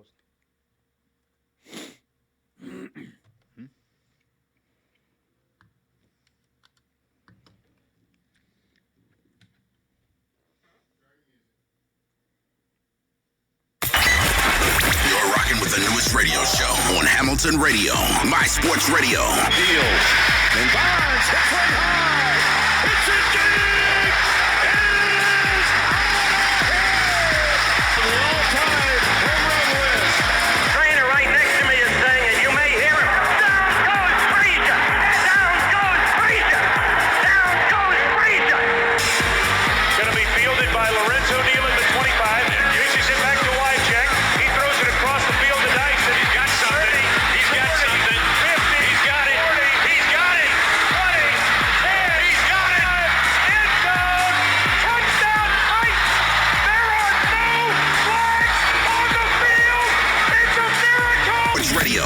host. You're rocking with the newest radio show on Hamilton Radio, My Sports Radio. Deals. And Barnes hits one high. It's a dig. It is the all-time home run list. Trainer right next to me is saying it. You may hear him. Down goes Frazier. Down goes Frazier. Down goes Frazier. Going to be fielded by Lorenzo Neal at the 25. Pitches it back to Wycheck. He throws it across the field to Dyson. He's got something. He's got something. 50. He's got it. 40. He's got it. 20. 10. He's got it. End zone. Touchdown Titans. There are no flags on the field. It's a miracle. Sports Radio.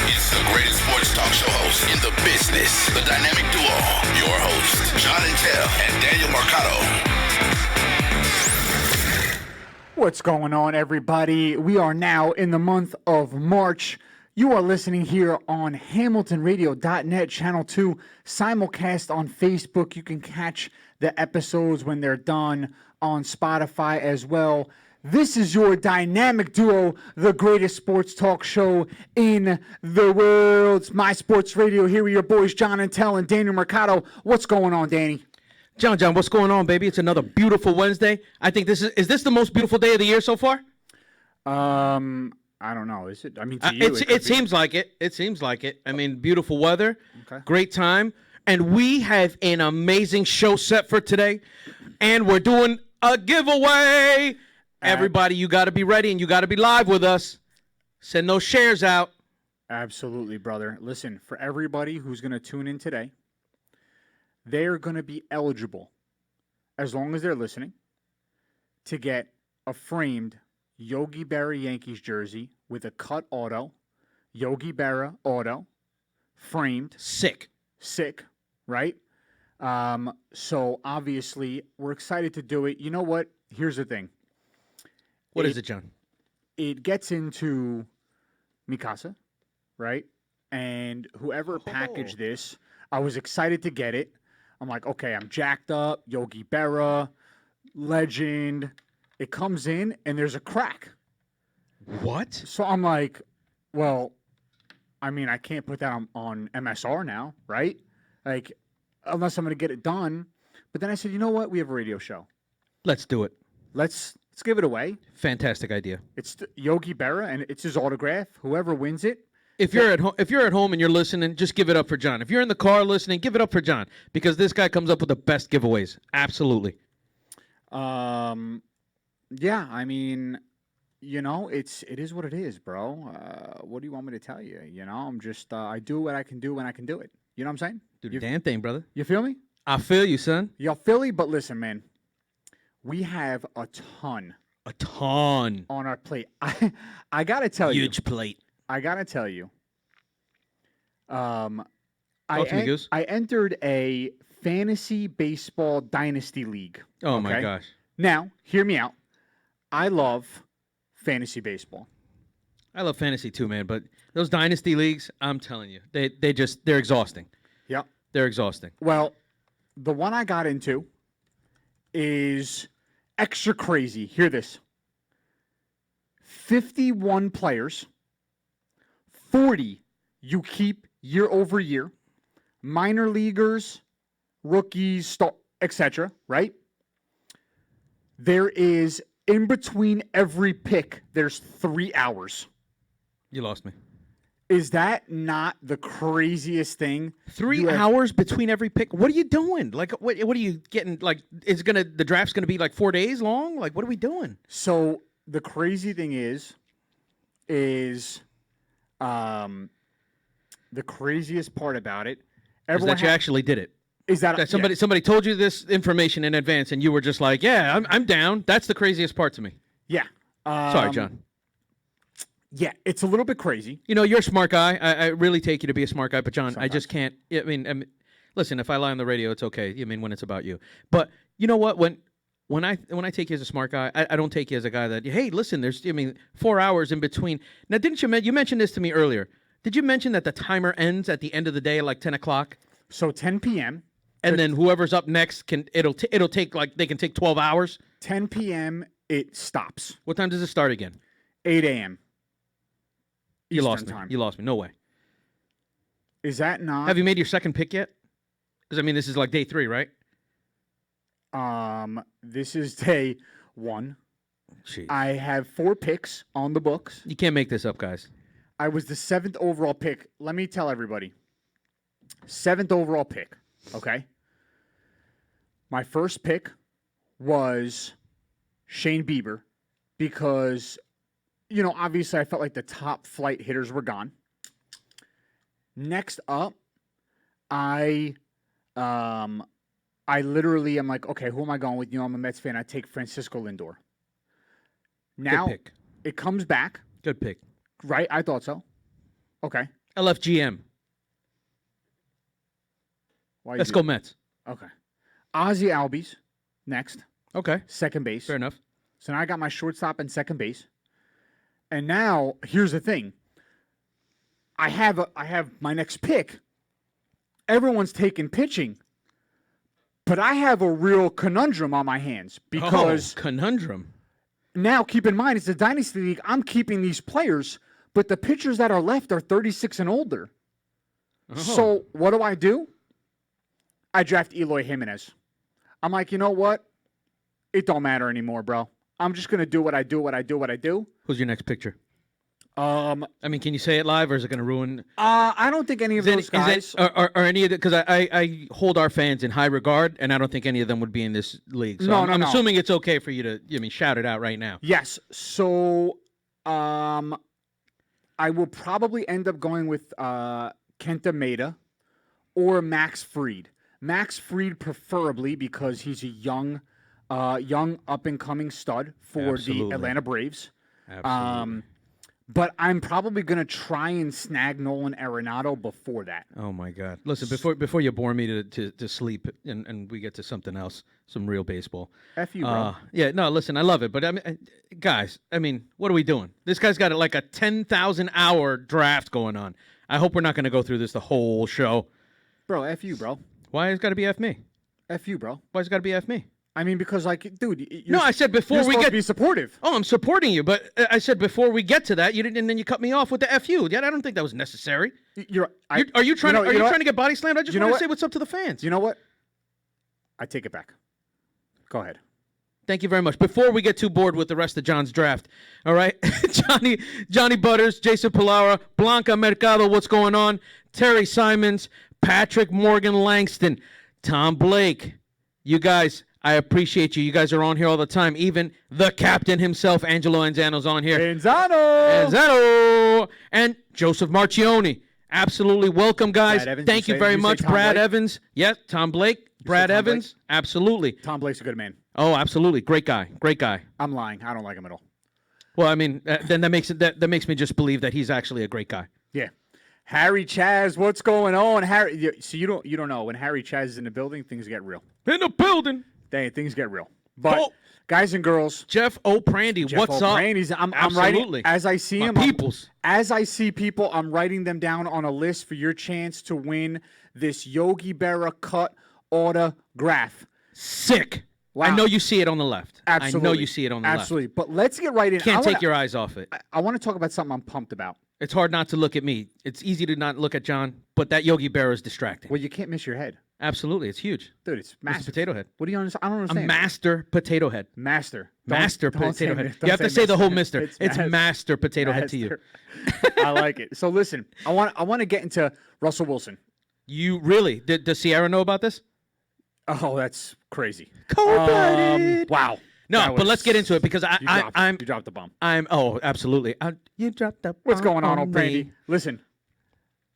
It's the greatest sports talk show host in the business. The dynamic duo. Your host, John Intel and Daniel Mercado. What's going on, everybody? We are now in the month of March. You are listening here on HamiltonRadio.net, Channel 2, simulcast on Facebook. You can catch the episodes when they're done on Spotify as well. This is your dynamic duo, the greatest sports talk show in the world. It's My Sports Radio. Here with your boys, John Intel and Daniel Mercado. What's going on, Danny? John, what's going on, baby? It's another beautiful Wednesday. I think this is this the most beautiful day of the year so far? I don't know. Is it? I mean, to you, it seems like it. It seems like it. I mean, beautiful weather, Okay. great time, and we have an amazing show set for today, and we're doing a giveaway. Everybody, you got to be ready and you got to be live with us. Send those shares out. Absolutely, brother. Listen, for everybody who's going to tune in today, they're going to be eligible, as long as they're listening, to get a framed Yogi Berra Yankees jersey with a cut auto, Yogi Berra auto, framed, Sick. right? So obviously, we're excited to do it. You know what? Here's the thing. What is it, John? It gets into Mikasa, right? And whoever packaged this, I was excited to get it. I'm like, okay, I'm jacked up. Yogi Berra, legend. It comes in, and there's a crack. What? So I'm like, well, I mean, I can't put that on MSR now, right? Like, unless I'm going to get it done. But then I said, you know what? We have a radio show. Let's do it. Let's give it away. Fantastic idea. It's Yogi Berra, and it's his autograph. Whoever wins it. If you're at home and you're listening, just give it up for John. If you're in the car listening, give it up for John because this guy comes up with the best giveaways. Absolutely. Yeah, I mean, you know, it is what it is, bro. What do you want me to tell you? You know, I'm just I do what I can do when I can do it. You know what I'm saying? Do the damn thing, brother. You feel me? I feel you, son. Y'all Philly, but listen, man, we have a ton on our plate. I gotta tell you. Huge plate. I gotta tell you. Talk to me, Goose. I entered a fantasy baseball dynasty league. Oh my gosh. Now, hear me out. I love fantasy baseball. I love fantasy too, man, but those dynasty leagues, I'm telling you, they're exhausting. Yep. They're exhausting. Well, the one I got into is extra crazy. Hear this. 51 players, 40 you keep year over year, minor leaguers, rookies, etc., right? There is, in between every pick, there's 3 hours. You lost me. Is that not the craziest thing? 3 hours between every pick? What are you doing? Like, what are you getting? Like, the draft's gonna be like 4 days long? Like, what are we doing? So the crazy thing is the craziest part about it Is that you actually did it. Is that somebody told you this information in advance and you were just like, yeah, I'm down. That's the craziest part to me. Yeah. Sorry, John. Yeah, it's a little bit crazy. You know, you're a smart guy. I really take you to be a smart guy, but John, I just can't. I mean, listen, if I lie on the radio, it's okay. I mean, when it's about you. But you know what? when I take you as a smart guy, I don't take you as a guy that, hey, listen, 4 hours in between. Now, didn't you mentioned this to me earlier? Did you mention that the timer ends at the end of the day, like 10 o'clock? So 10 p.m. And then whoever's up next it'll take like they can take 12 hours. 10 p.m. it stops. What time does it start again? 8 a.m. You lost me. time. You lost me. No way. Is that not? Have you made your second pick yet? Because I mean, this is like day 3, right? This is day 1. Jeez. I have 4 picks on the books. You can't make this up, guys. I was the 7th overall pick. Let me tell everybody. 7th overall pick. Okay. My first pick was Shane Bieber because, obviously I felt like the top flight hitters were gone. Next up, I literally am like, okay, who am I going with? I'm a Mets fan. I take Francisco Lindor. Now Good pick. it comes back. Good pick. Right? I thought so. Okay. LFGM. Why Let's go Mets. Okay. Ozzy Albies next. Okay. Second base. Fair enough. So now I got my shortstop and second base. And now here's the thing. I have my next pick. Everyone's taking pitching. But I have a real conundrum on my hands because conundrum. Now keep in mind it's a dynasty league. I'm keeping these players, but the pitchers that are left are 36 and older. Oh. So what do? I draft Eloy Jimenez. I'm like, you know what? It don't matter anymore, bro. I'm just gonna do what I do. Who's your next picture? I mean, can you say it live, or is it going to ruin? I don't think any of those guys. Or any of the, because I hold our fans in high regard, and I don't think any of them would be in this league. So I'm assuming it's okay for you to shout it out right now. Yes. So, I will probably end up going with Kenta Maeda or Max Fried. Max Fried preferably because he's a young up and coming stud for the Atlanta Braves. Absolutely. But I'm probably going to try and snag Nolan Arenado before that. Oh, my God. Listen, before you bore me to sleep and we get to something else, some real baseball. F you, bro. Yeah, no, listen, I love it. But, I mean, guys, what are we doing? This guy's got like a 10,000-hour draft going on. I hope we're not going to go through this the whole show. Bro, F you, bro. Why has it got to be F me? F you, bro. Why has it got to be F me? I mean, because, like, dude, I said before you're we supposed get to be supportive. Oh, I'm supporting you, but I said before we get to that, you didn't, and then you cut me off with the FU. Yeah, I don't think that was necessary. Are you trying to get body slammed? I just want to say what's up to the fans. You know what? I take it back. Go ahead. Thank you very much. Before we get too bored with the rest of John's draft, all right? Johnny Butters, Jason Pilara, Blanca Mercado, what's going on? Terry Simons, Patrick Morgan Langston, Tom Blake. You guys, I appreciate you. You guys are on here all the time. Even the captain himself, Angelo Anzano's on here. Anzano! And Joseph Marchioni. Absolutely welcome, guys. Thank you very much. Brad Evans. Yes, Tom Blake. Brad Evans. Absolutely. Tom Blake's a good man. Oh, absolutely. Great guy. Great guy. I'm lying. I don't like him at all. Well, I mean, then that makes me just believe that he's actually a great guy. Yeah. Harry Chaz, what's going on? Harry, so you don't know when Harry Chaz is in the building, things get real. In the building. Things get real. But guys and girls, Jeff O'Prandy, what's up? I'm writing as I see him. As I see people, I'm writing them down on a list for your chance to win this Yogi Berra cut autograph. Sick. Wow. I know you see it on the left. Absolutely. I know you see it on the left. Absolutely. But let's get right in. Can't take your eyes off it. I want to talk about something I'm pumped about. It's hard not to look at me. It's easy to not look at John, but that Yogi Berra is distracting. Well, you can't miss your head. Absolutely. It's huge. Dude, it's massive. It's a potato head. What do you understand? I don't understand. A master potato head. Master. Master potato head. You have to say the whole mister. It's master potato head to you. I like it. So listen, I want to get into Russell Wilson. You really? Does Sierra know about this? Oh, that's crazy. Cold-blooded. Wow. No, but let's get into it because you dropped the bomb. Absolutely. You dropped the bomb. What's going on, O'Prandy? Listen.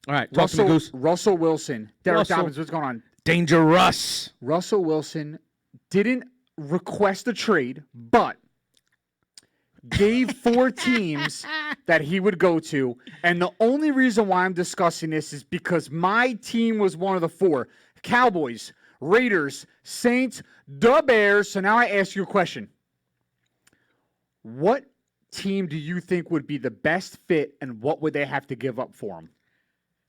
All right, talk to me, Goose. Russell Wilson. Derek Dobbins, what's going on? Dangerous. Russell Wilson didn't request a trade, but gave 4 teams that he would go to. And the only reason why I'm discussing this is because my team was one of the 4. Cowboys, Raiders, Saints, the Bears. So now I ask you a question. What team do you think would be the best fit, and what would they have to give up for them?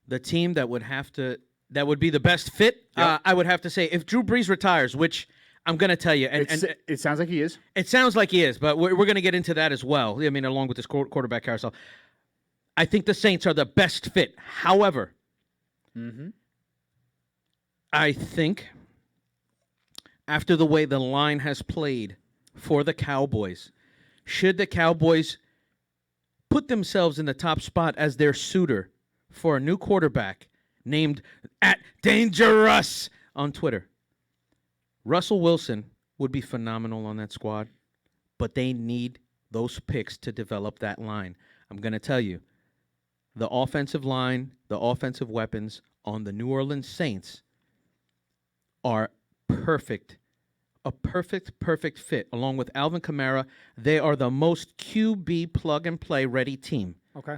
The team that would be the best fit, Yep. I would have to say, if Drew Brees retires, which I'm going to tell you, and It sounds like he is. it sounds like he is, but we're going to get into that as well. I mean, along with this quarterback carousel. I think the Saints are the best fit. However, I think after the way the line has played for the Cowboys, should the Cowboys put themselves in the top spot as their suitor for a new quarterback named @Dangerous on Twitter, Russell Wilson would be phenomenal on that squad, but they need those picks to develop that line. I'm going to tell you, the offensive line, the offensive weapons on the New Orleans Saints are perfect. A perfect fit. Along with Alvin Kamara, they are the most QB plug-and-play ready team. Okay.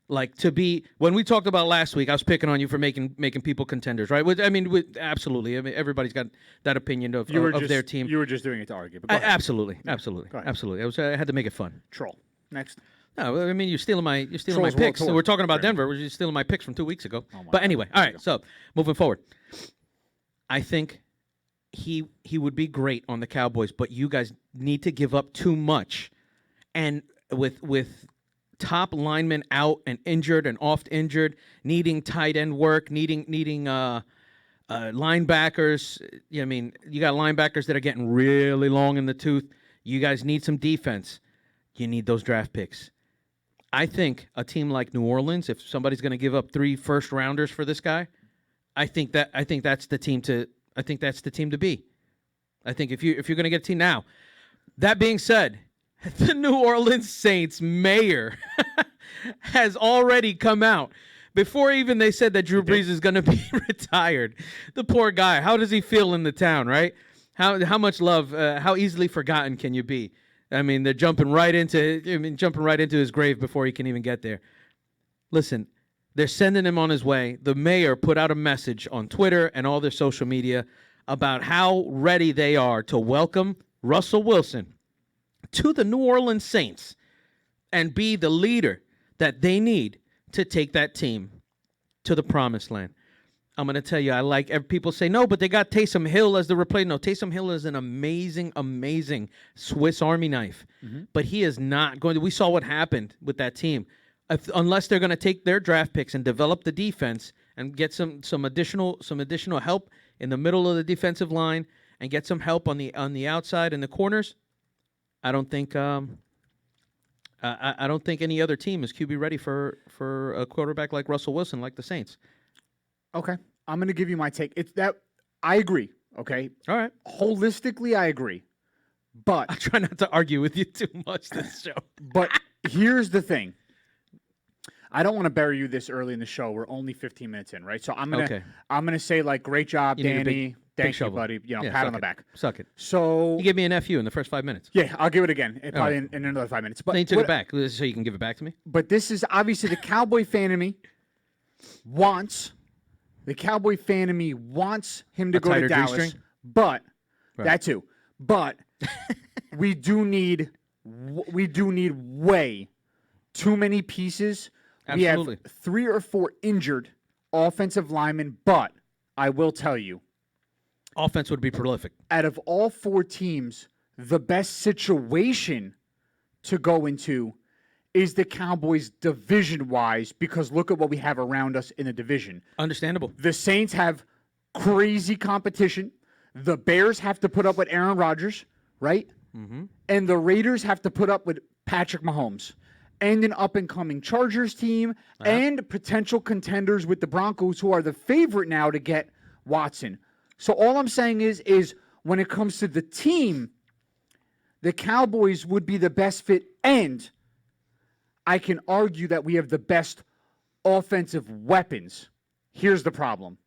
Like to be, when we talked about last week, I was picking on you for making people contenders, right? Absolutely. I mean, everybody's got that opinion of their team. You were just doing it to argue. But go ahead. Absolutely. Go ahead. Absolutely. I had to make it fun. Troll. Next. No, I mean you're stealing my Trolls picks. World Tour. We're talking about Fair Denver. You're stealing my picks from 2 weeks ago. Oh my But God. anyway, all right. So moving forward, I think he would be great on the Cowboys, but you guys need to give up too much, and with top linemen out and injured and oft injured, needing tight end work, needing linebackers. I mean, you got linebackers that are getting really long in the tooth. You guys need some defense. You need those draft picks. I think a team like New Orleans, if somebody's going to give up 3 first-rounders for this guy, I think that's the team to be. I think if you're going to get a team now. That being said, the New Orleans Saints mayor has already come out before even they said that Drew Brees is going to be retired. The poor guy, how does he feel in the town, right? How much love, how easily forgotten can you be? I mean, they're jumping right into his grave before he can even get there. Listen, they're sending him on his way. The mayor put out a message on Twitter and all their social media about how ready they are to welcome Russell Wilson to the New Orleans Saints and be the leader that they need to take that team to the promised land. I'm going to tell you, people say, no, but they got Taysom Hill as the replacement. No, Taysom Hill is an amazing, amazing Swiss Army knife. But he is not going to. We saw what happened with that team. Unless they're going to take their draft picks and develop the defense and get some additional help in the middle of the defensive line and get some help on the outside and the corners, I don't think I don't think any other team is QB ready for a quarterback like Russell Wilson, like the Saints. Okay. I'm going to give you my take. I agree. Okay. All right. Holistically, I agree. But I try not to argue with you too much this show. But here's the thing. I don't want to bury you this early in the show. We're only 15 minutes in, right? So I'm gonna say like, great job, You need a Danny. big Thank you, shovel. buddy. Yeah, Pat on suck the it. back. Suck it. So You gave me an FU in the first 5 minutes. yeah, I'll give it again. Probably right. in another 5 minutes. But Then you took it back, so you can give it back to me. But this is obviously the Cowboy fan in me wants him to A go to tighter Dallas. G-string? But Right. that too. But we do need way too many pieces. Absolutely. We have 3 or 4 injured offensive linemen, but I will tell you, Offense would be prolific. out of all 4 teams, the best situation to go into is the Cowboys division-wise, because look at what we have around us in the division. Understandable. The Saints have crazy competition. The Bears have to put up with Aaron Rodgers, right? Mm-hmm. And the Raiders have to put up with Patrick Mahomes. And an up-and-coming Chargers team, and potential contenders with the Broncos, who are the favorite now to get Watson. So all I'm saying is when it comes to the team, the Cowboys would be the best fit, and I can argue that we have the best offensive weapons. Here's the problem.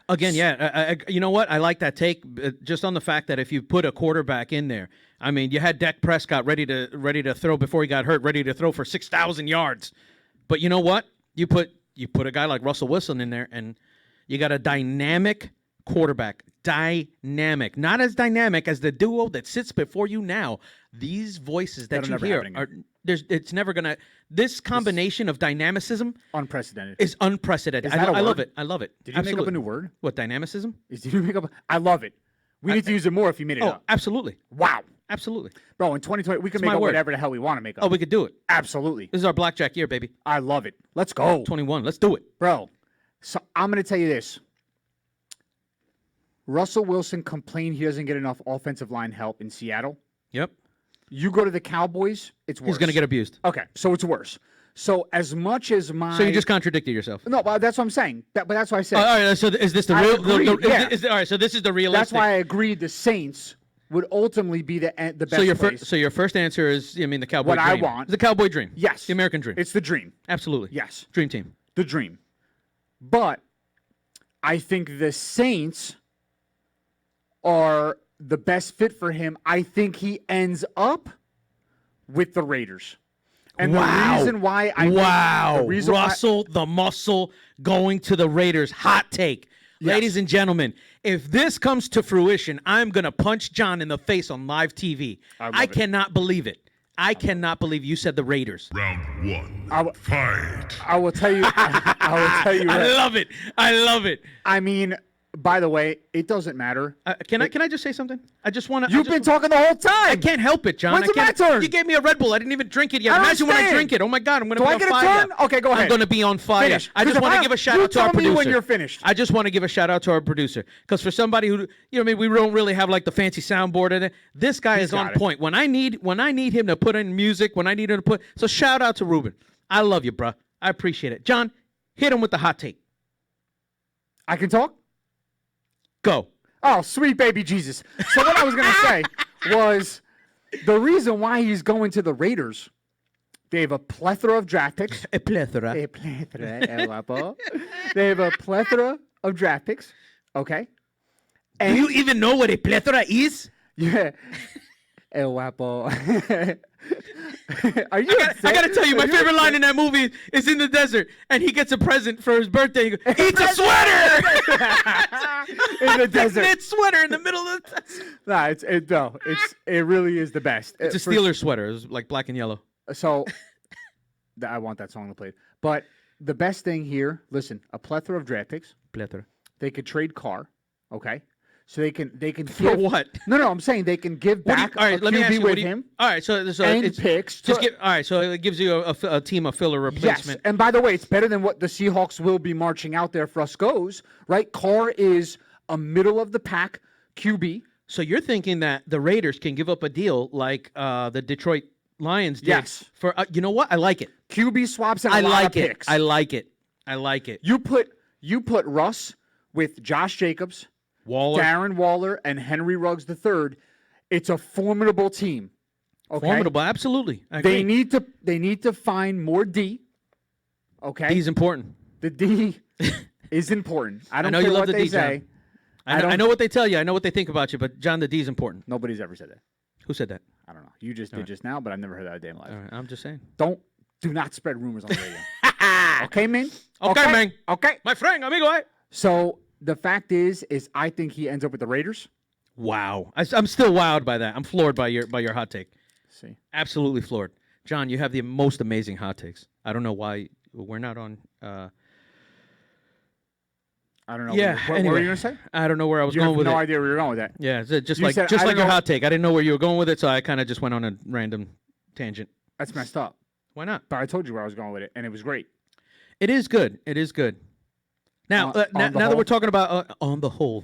Again, yeah, you know what? I like that take, just on the fact that if you put a quarterback in there, I mean, you had Dak Prescott ready to throw before he got hurt, ready to throw for 6,000 yards. But you know what? You put a guy like Russell Wilson in there, and you got a dynamic quarterback. dynamic. Not as dynamic as the duo that sits before you now. These voices that That'll you never hear happen are again. it's never gonna. This combination of dynamicism Unprecedented. is unprecedented. Is that a I love word? it. I love it. Did you make up a Absolutely. new word? What, dynamicism? Did you make up? I love it. We need to use it more if you made it Oh, up. absolutely. Wow. Absolutely. Bro, in 2020, we can It's make my up word. whatever the hell we want to make up. Oh, we could do it. Absolutely. This is our blackjack year, baby. I love it. Let's go. 21. Let's do it. Bro, so I'm going to tell you this. Russell Wilson complained he doesn't get enough offensive line help in Seattle. Yep. You go to the Cowboys, it's worse. He's going to get abused. Okay, so it's worse. So as much as my... So you just contradicted yourself. No, but that's what I'm saying. But that's what I said. All right. So is this the I real? agree, yeah. All right. So this is the realistic. That's why I agreed the Saints would ultimately be the best So your place. so your first answer is, I mean, the Cowboy What dream. I want. The Cowboy dream. Yes. The American dream. It's the dream. Absolutely. Yes. Dream team. The dream. But I think the Saints are the best fit for him. I think he ends up with the Raiders. And the reason why I wow. the reason why- Russell the Muscle going to the Raiders. Hot take. Yes. Ladies and gentlemen, if this comes to fruition, I'm going to punch John in the face on live TV. I it. cannot believe it. I cannot believe you said the Raiders. Round one. Fight. I will tell you. I will tell you. I What, love it. I love it. I mean, by the way, it doesn't matter. Can I just say something? I just want to. You've been talking the whole time. I can't help it, John. When's I it my can't. turn? You gave me a Red Bull. I didn't even drink it yet. I don't Imagine when I understand. drink it. Oh my God, I'm going to Do be I on get a fire. turn? Okay, go ahead. I'm going to be on fire. Finish. I just 'Cause want to if give a shout you out to our tell me producer. when you're finished. I just want to give a shout out to our producer because for somebody who, I mean, we don't really have like the fancy soundboard in it. This guy is on got it. point. When I need him to put in music, when I need him to put. So shout out to Ruben. I love you, bruh. I appreciate it. John, hit him with the hot take. I can talk? Go. Oh, sweet baby Jesus. So what I was going to say was the reason why he's going to the Raiders, they have a plethora of draft picks. A plethora. A plethora, el guapo. They have a plethora of draft picks, okay? Do And you even know what a plethora is? yeah. El guapo. Are you I gotta tell you, my Are favorite line in that movie is in the desert, and he gets a present for his birthday. He goes, "It's a sweater!" in the desert? Knit sweater in the middle of the desert. Nah, it really is the best. It's a Steelers sweater. It's like black and yellow. So I want that song to play. But the best thing here, listen, a plethora of draft picks. Plethora. They could trade Carr, okay? So they can For give, what? No, I'm saying they can give What do you- back all right, a let me ask QB you. with What do you, him all right, so and it's picks. just all right, so it gives you a team of filler Yes, replacement. and by the way, it's better than what the Seahawks will be marching out there for us goes, right? Carr is a middle of the pack QB. So you're thinking that the Raiders can give up a deal like the Detroit Lions did Yes. for you know what? I like it. QB swaps and I a lot like of it. picks. I like it. I like it. You put Russ with Josh Jacobs, Waller. Darren Waller, and Henry Ruggs III. It's a formidable team. Okay? Formidable, absolutely. I They agree. need to find more D. Okay. D's important. The D is important. I don't know care you love what the they D, John. say. I know what they tell you. I know what they think about you, but John, the D's important. Nobody's ever said that. Who said that? I don't know. You just did just now, but I've never heard that a day in my life. All right, I'm just saying. Do not spread rumors on the radio. Okay, man? Okay, man. Okay. My friend, amigo. So the fact is I think he ends up with the Raiders. Wow. I'm still wowed by that. I'm floored by your hot take. See. Absolutely floored. John, you have the most amazing hot takes. I don't know why we're not on. I don't know. Yeah. What anyway, were you going to say? I don't know where I was You going have with no it. idea where you're going with that. Yeah, just You like said, just I like don't your know- hot take. I didn't know where you were going with it, so I kind of just went on a random tangent. That's messed up. Why not? But I told you where I was going with it, and it was great. It is good. It is good. Now, On the now that whole? we're talking about on the whole,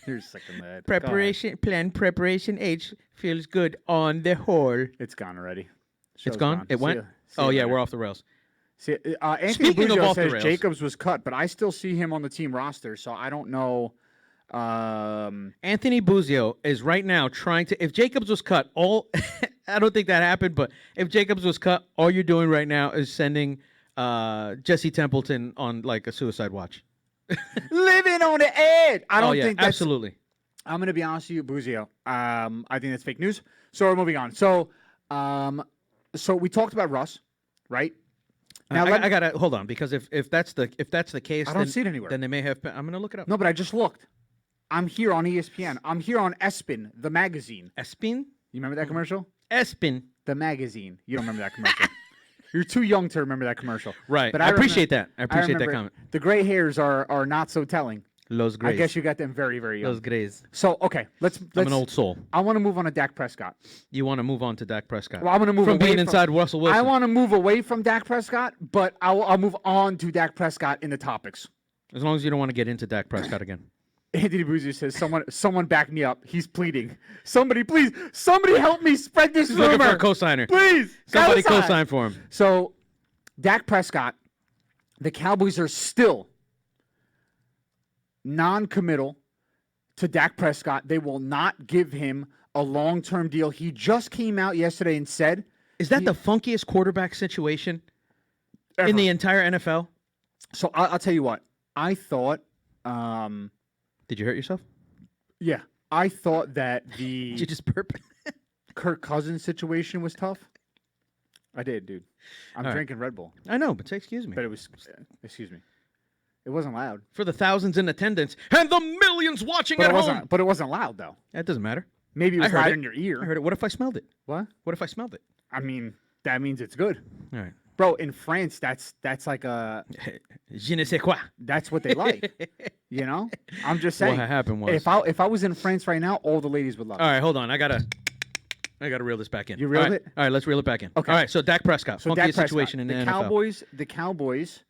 You're sick of that. preparation H feels good on the whole. It's gone already. It's Show's gone. It See went. ya. See Oh ya yeah, later. we're off the rails. See, Anthony Speaking of Buzio off the says rails. Jacobs was cut, but I still see him on the team roster, so I don't know. Anthony Buzio is right now trying to. If Jacobs was cut, I don't think that happened. But if Jacobs was cut, all you're doing right now is sending Jesse Templeton on like a suicide watch. living on the edge. I don't oh yeah, think that's absolutely. I'm going to be honest with you, Buzio. I think that's fake news. So we're moving on. So, so we talked about Russ, right? Now I gotta hold on because if that's the case, I don't then, see it anywhere. Then they may have. I'm gonna look it up. No, but I just looked. I'm here on ESPN. I'm here on ESPN, the magazine. Espin? You remember that commercial? Espin. The magazine. You don't remember that commercial. You're too young to remember that commercial. Right. But I appreciate remember- that. I appreciate that remember comment. The gray hairs are not so telling. Los Grays. I guess you got them very, very young. Los Grays. So, okay, let's I'm an old soul. I want to move on to Dak Prescott. You want to move on to Dak Prescott? Well, I want to move from away being inside Russell Wilson. I want to move away from Dak Prescott, but I'll move on to Dak Prescott in the topics. As long as you don't want to get into Dak Prescott again. Anthony Buzzi says, someone back me up. He's pleading. Somebody, please, somebody help me spread this He's rumor. looking for a cosigner. Please. Somebody cosign. cosign for him. So, Dak Prescott, the Cowboys are still non-committal to Dak Prescott. They will not give him a long-term deal. He just came out yesterday and said... Is that the funkiest quarterback situation in the entire NFL? So, I'll tell you what. I thought... Did you hurt yourself? Yeah. I thought that the Did you just burp? Kirk Cousins situation was tough. I did, dude. I'm All right. drinking Red Bull. I know, but say excuse me. But it was... excuse me. It wasn't loud. For the thousands in attendance and the millions watching But at it wasn't. home. But it wasn't loud though. That doesn't matter. Maybe it I was heard loud it. in your ear. I heard it. What if I smelled it? What? What if I smelled it? I mean, that means it's good, All right. bro. In France, that's like a Je ne sais quoi. that's what they like. You know, I'm just saying. What happened was. If I was in France right now, all the ladies would love. All it. right, hold on. I gotta reel this back in. You reeled All right. it? All right, let's reel it back in. Okay. All right, so Dak Prescott, So funkiest Dak Prescott, situation in the NFL. The Cowboys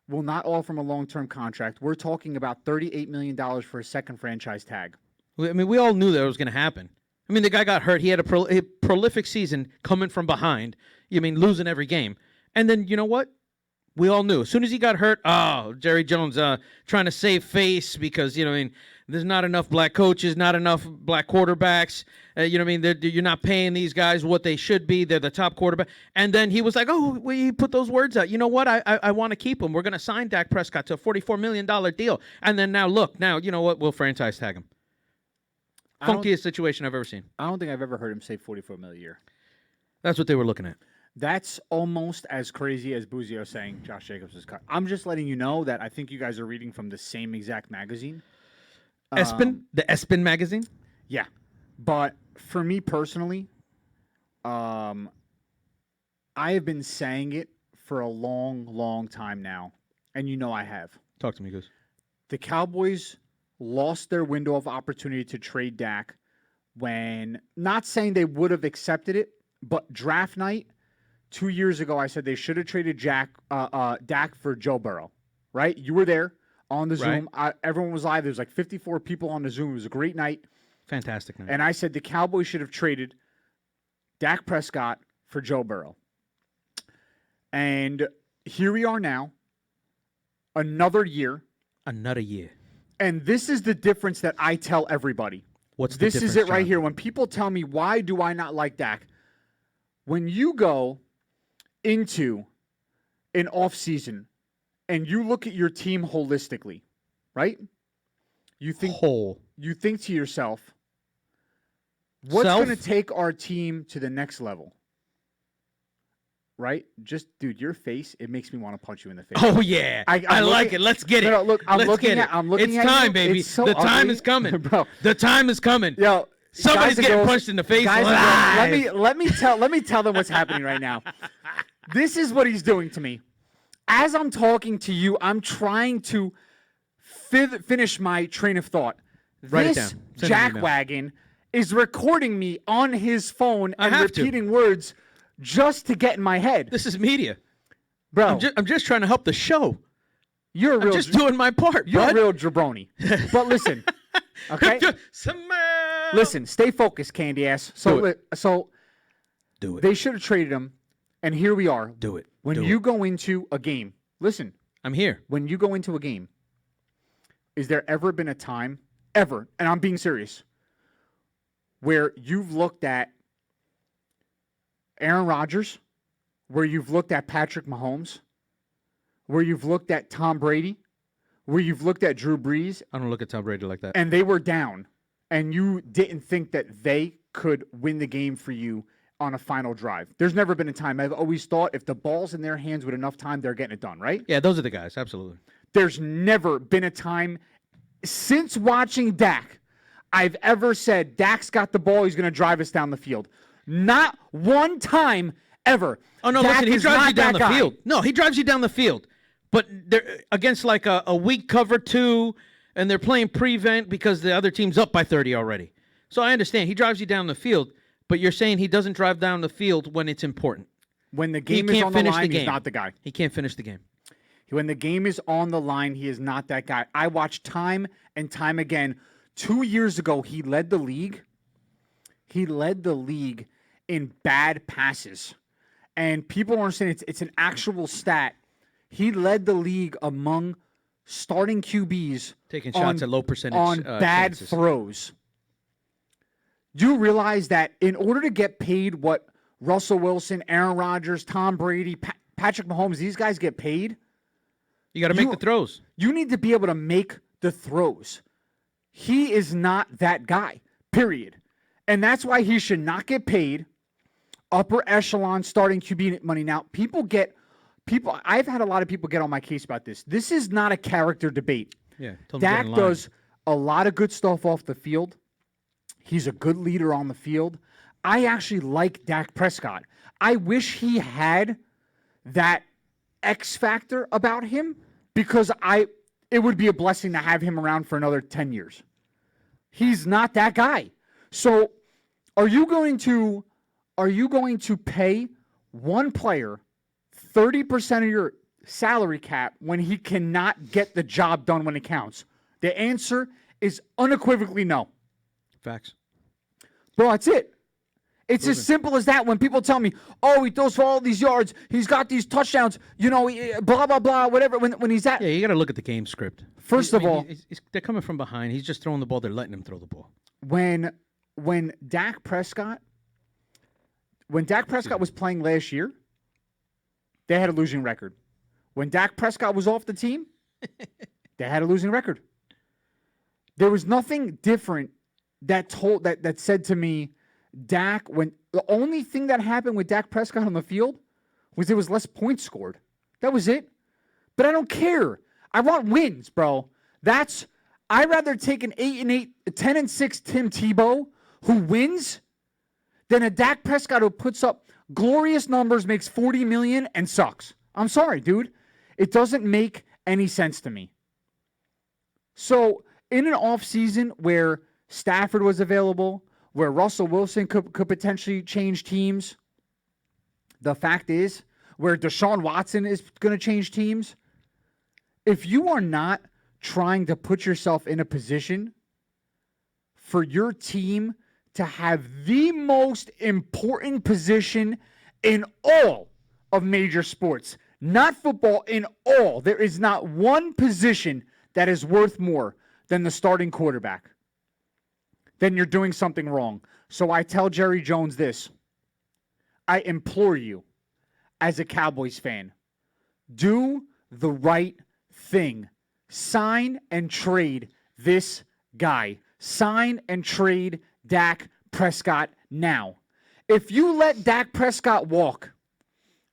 will not offer him a long-term contract. We're talking about $38 million for a second franchise tag. I mean, we all knew that was going to happen. I mean, the guy got hurt. He had a prolific season coming from behind. You mean losing every game. And then, you know what? We all knew. As soon as he got hurt, Jerry Jones trying to save face because, you know, I mean, there's not enough black coaches, not enough black quarterbacks. You know what I mean? You're not paying these guys what they should be. They're the top quarterback. And then he was like, he put those words out. You know what? I want to keep him. We're going to sign Dak Prescott to a $44 million deal. And then now, look, you know what? We'll franchise tag him. Funkiest situation I've ever seen. I don't think I've ever heard him say $44 million a year. That's what they were looking at. That's almost as crazy as Buzio saying Josh Jacobs is cut. I'm just letting you know that I think you guys are reading from the same exact magazine. Espin? The Espin magazine? Yeah. But for me personally, I have been saying it for a long, long time now. And you know I have. Talk to me, Goose. The Cowboys lost their window of opportunity to trade Dak when, not saying they would have accepted it, but draft night 2 years ago, I said they should have traded Dak for Joe Burrow, right? You were there on the Zoom. Everyone was live. There was like 54 people on the Zoom. It was a great night. Fantastic night. And I said the Cowboys should have traded Dak Prescott for Joe Burrow. And here we are now, another year. Another year. And this is the difference that I tell everybody. What's the this difference, is it right John? here. When people tell me, why do I not like Dak? When you go into an offseason and you look at your team holistically, right? You think to yourself, what's going to take our team to the next level? Right? Just, dude, your face, it makes me want to punch you in the face. Oh, yeah. I like it. Let's get it. No, look, I'm looking at It's you. time, baby. It's so the time ugly. is coming. Bro. The time is coming. Yo, Somebody's guys and getting girls, punched in the face guys and live. girls, let me tell them what's happening right now. This is what he's doing to me. As I'm talking to you, I'm trying to finish my train of thought. Write it This down. Send an email. jackwagon is recording me on his phone I and have to. repeating words just to get in my head. This is media. Bro, I'm just trying to help the show. you're a I'm real just doing my part, you're bud. a real jabroni. But listen, okay? Listen, stay focused, candy ass. Do So Do it. they should have traded him, and here we are. Do it. When Do you it. go into a game, listen, I'm here. when you go into a game, is there ever been a time, ever, and I'm being serious, where you've looked at Aaron Rodgers, where you've looked at Patrick Mahomes, where you've looked at Tom Brady, where you've looked at Drew Brees, I don't look at Tom Brady like that. and they were down, and you didn't think that they could win the game for you on a final drive? There's never been a time. I've always thought if the ball's in their hands with enough time, they're getting it done, right? Yeah, those are the guys. Absolutely. There's never been a time since watching Dak, I've ever said Dak's got the ball, he's going to drive us down the field. Not one time ever. Oh, no, Dak listen, he is drives not you down that the guy. field. No, he drives you down the field. But they're against like a weak cover 2, and they're playing prevent because the other team's up by 30 already. So I understand. He drives you down the field, but you're saying he doesn't drive down the field when it's important. When the He game is can't on the finish the line, game. he's not the guy. He can't finish the game. When the game is on the line, he is not that guy. I watched time and time again. 2 years ago, he led the league. He led the league in bad passes. And people don't understand it's an actual stat. He led the league among starting QBs Taking shots at low percentage on bad chances. throws. Do you realize that in order to get paid what Russell Wilson, Aaron Rodgers, Tom Brady, Patrick Mahomes, these guys get paid? You got to make the throws. You need to be able to make the throws. He is not that guy, period. And that's why he should not get paid upper echelon starting QB money. Now, I've had a lot of people get on my case about this. This is not a character debate. Yeah, tell them to get Dak in line. does a lot of good stuff off the field. He's a good leader on the field. I actually like Dak Prescott. I wish he had that X factor about him because it would be a blessing to have him around for another 10 years. He's not that guy. So are you going to pay one player 30% of your salary cap when he cannot get the job done when it counts? The answer is unequivocally no. Facts. Bro, that's it. It's as simple as that. When people tell me, oh, he throws for all these yards, he's got these touchdowns, blah, blah, blah, whatever, when he's at. Yeah, you got to look at the game script. First of all, they're coming from behind. He's just throwing the ball. They're letting him throw the ball. when Dak Prescott was playing last year, they had a losing record. When Dak Prescott was off the team, they had a losing record. There was nothing different that said to me, when the only thing that happened with Dak Prescott on the field was there was less points scored. That was it. But I don't care. I want wins, bro. I'd rather take an 8-8, 10-6 Tim Tebow who wins than a Dak Prescott who puts up glorious numbers, makes $40 million, and sucks. I'm sorry, dude. It doesn't make any sense to me. So in an offseason where Stafford was available, where Russell Wilson could potentially change teams, the fact is, where Deshaun Watson is going to change teams, if you are not trying to put yourself in a position for your team to have the most important position in all of major sports, not football, in all, there is not one position that is worth more than the starting quarterback, then you're doing something wrong. So I tell Jerry Jones this. I implore you, as a Cowboys fan, do the right thing. Sign and trade this guy. Sign and trade Dak Prescott now. If you let Dak Prescott walk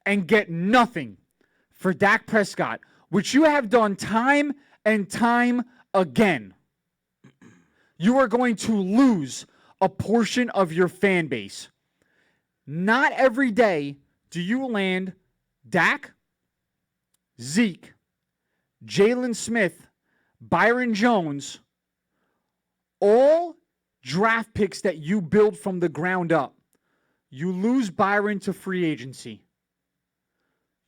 and get nothing for Dak Prescott, which you have done time and time again, you are going to lose a portion of your fan base. Not every day do you land Dak, Zeke, Jalen Smith, Byron Jones, all draft picks that you build from the ground up. You lose Byron to free agency.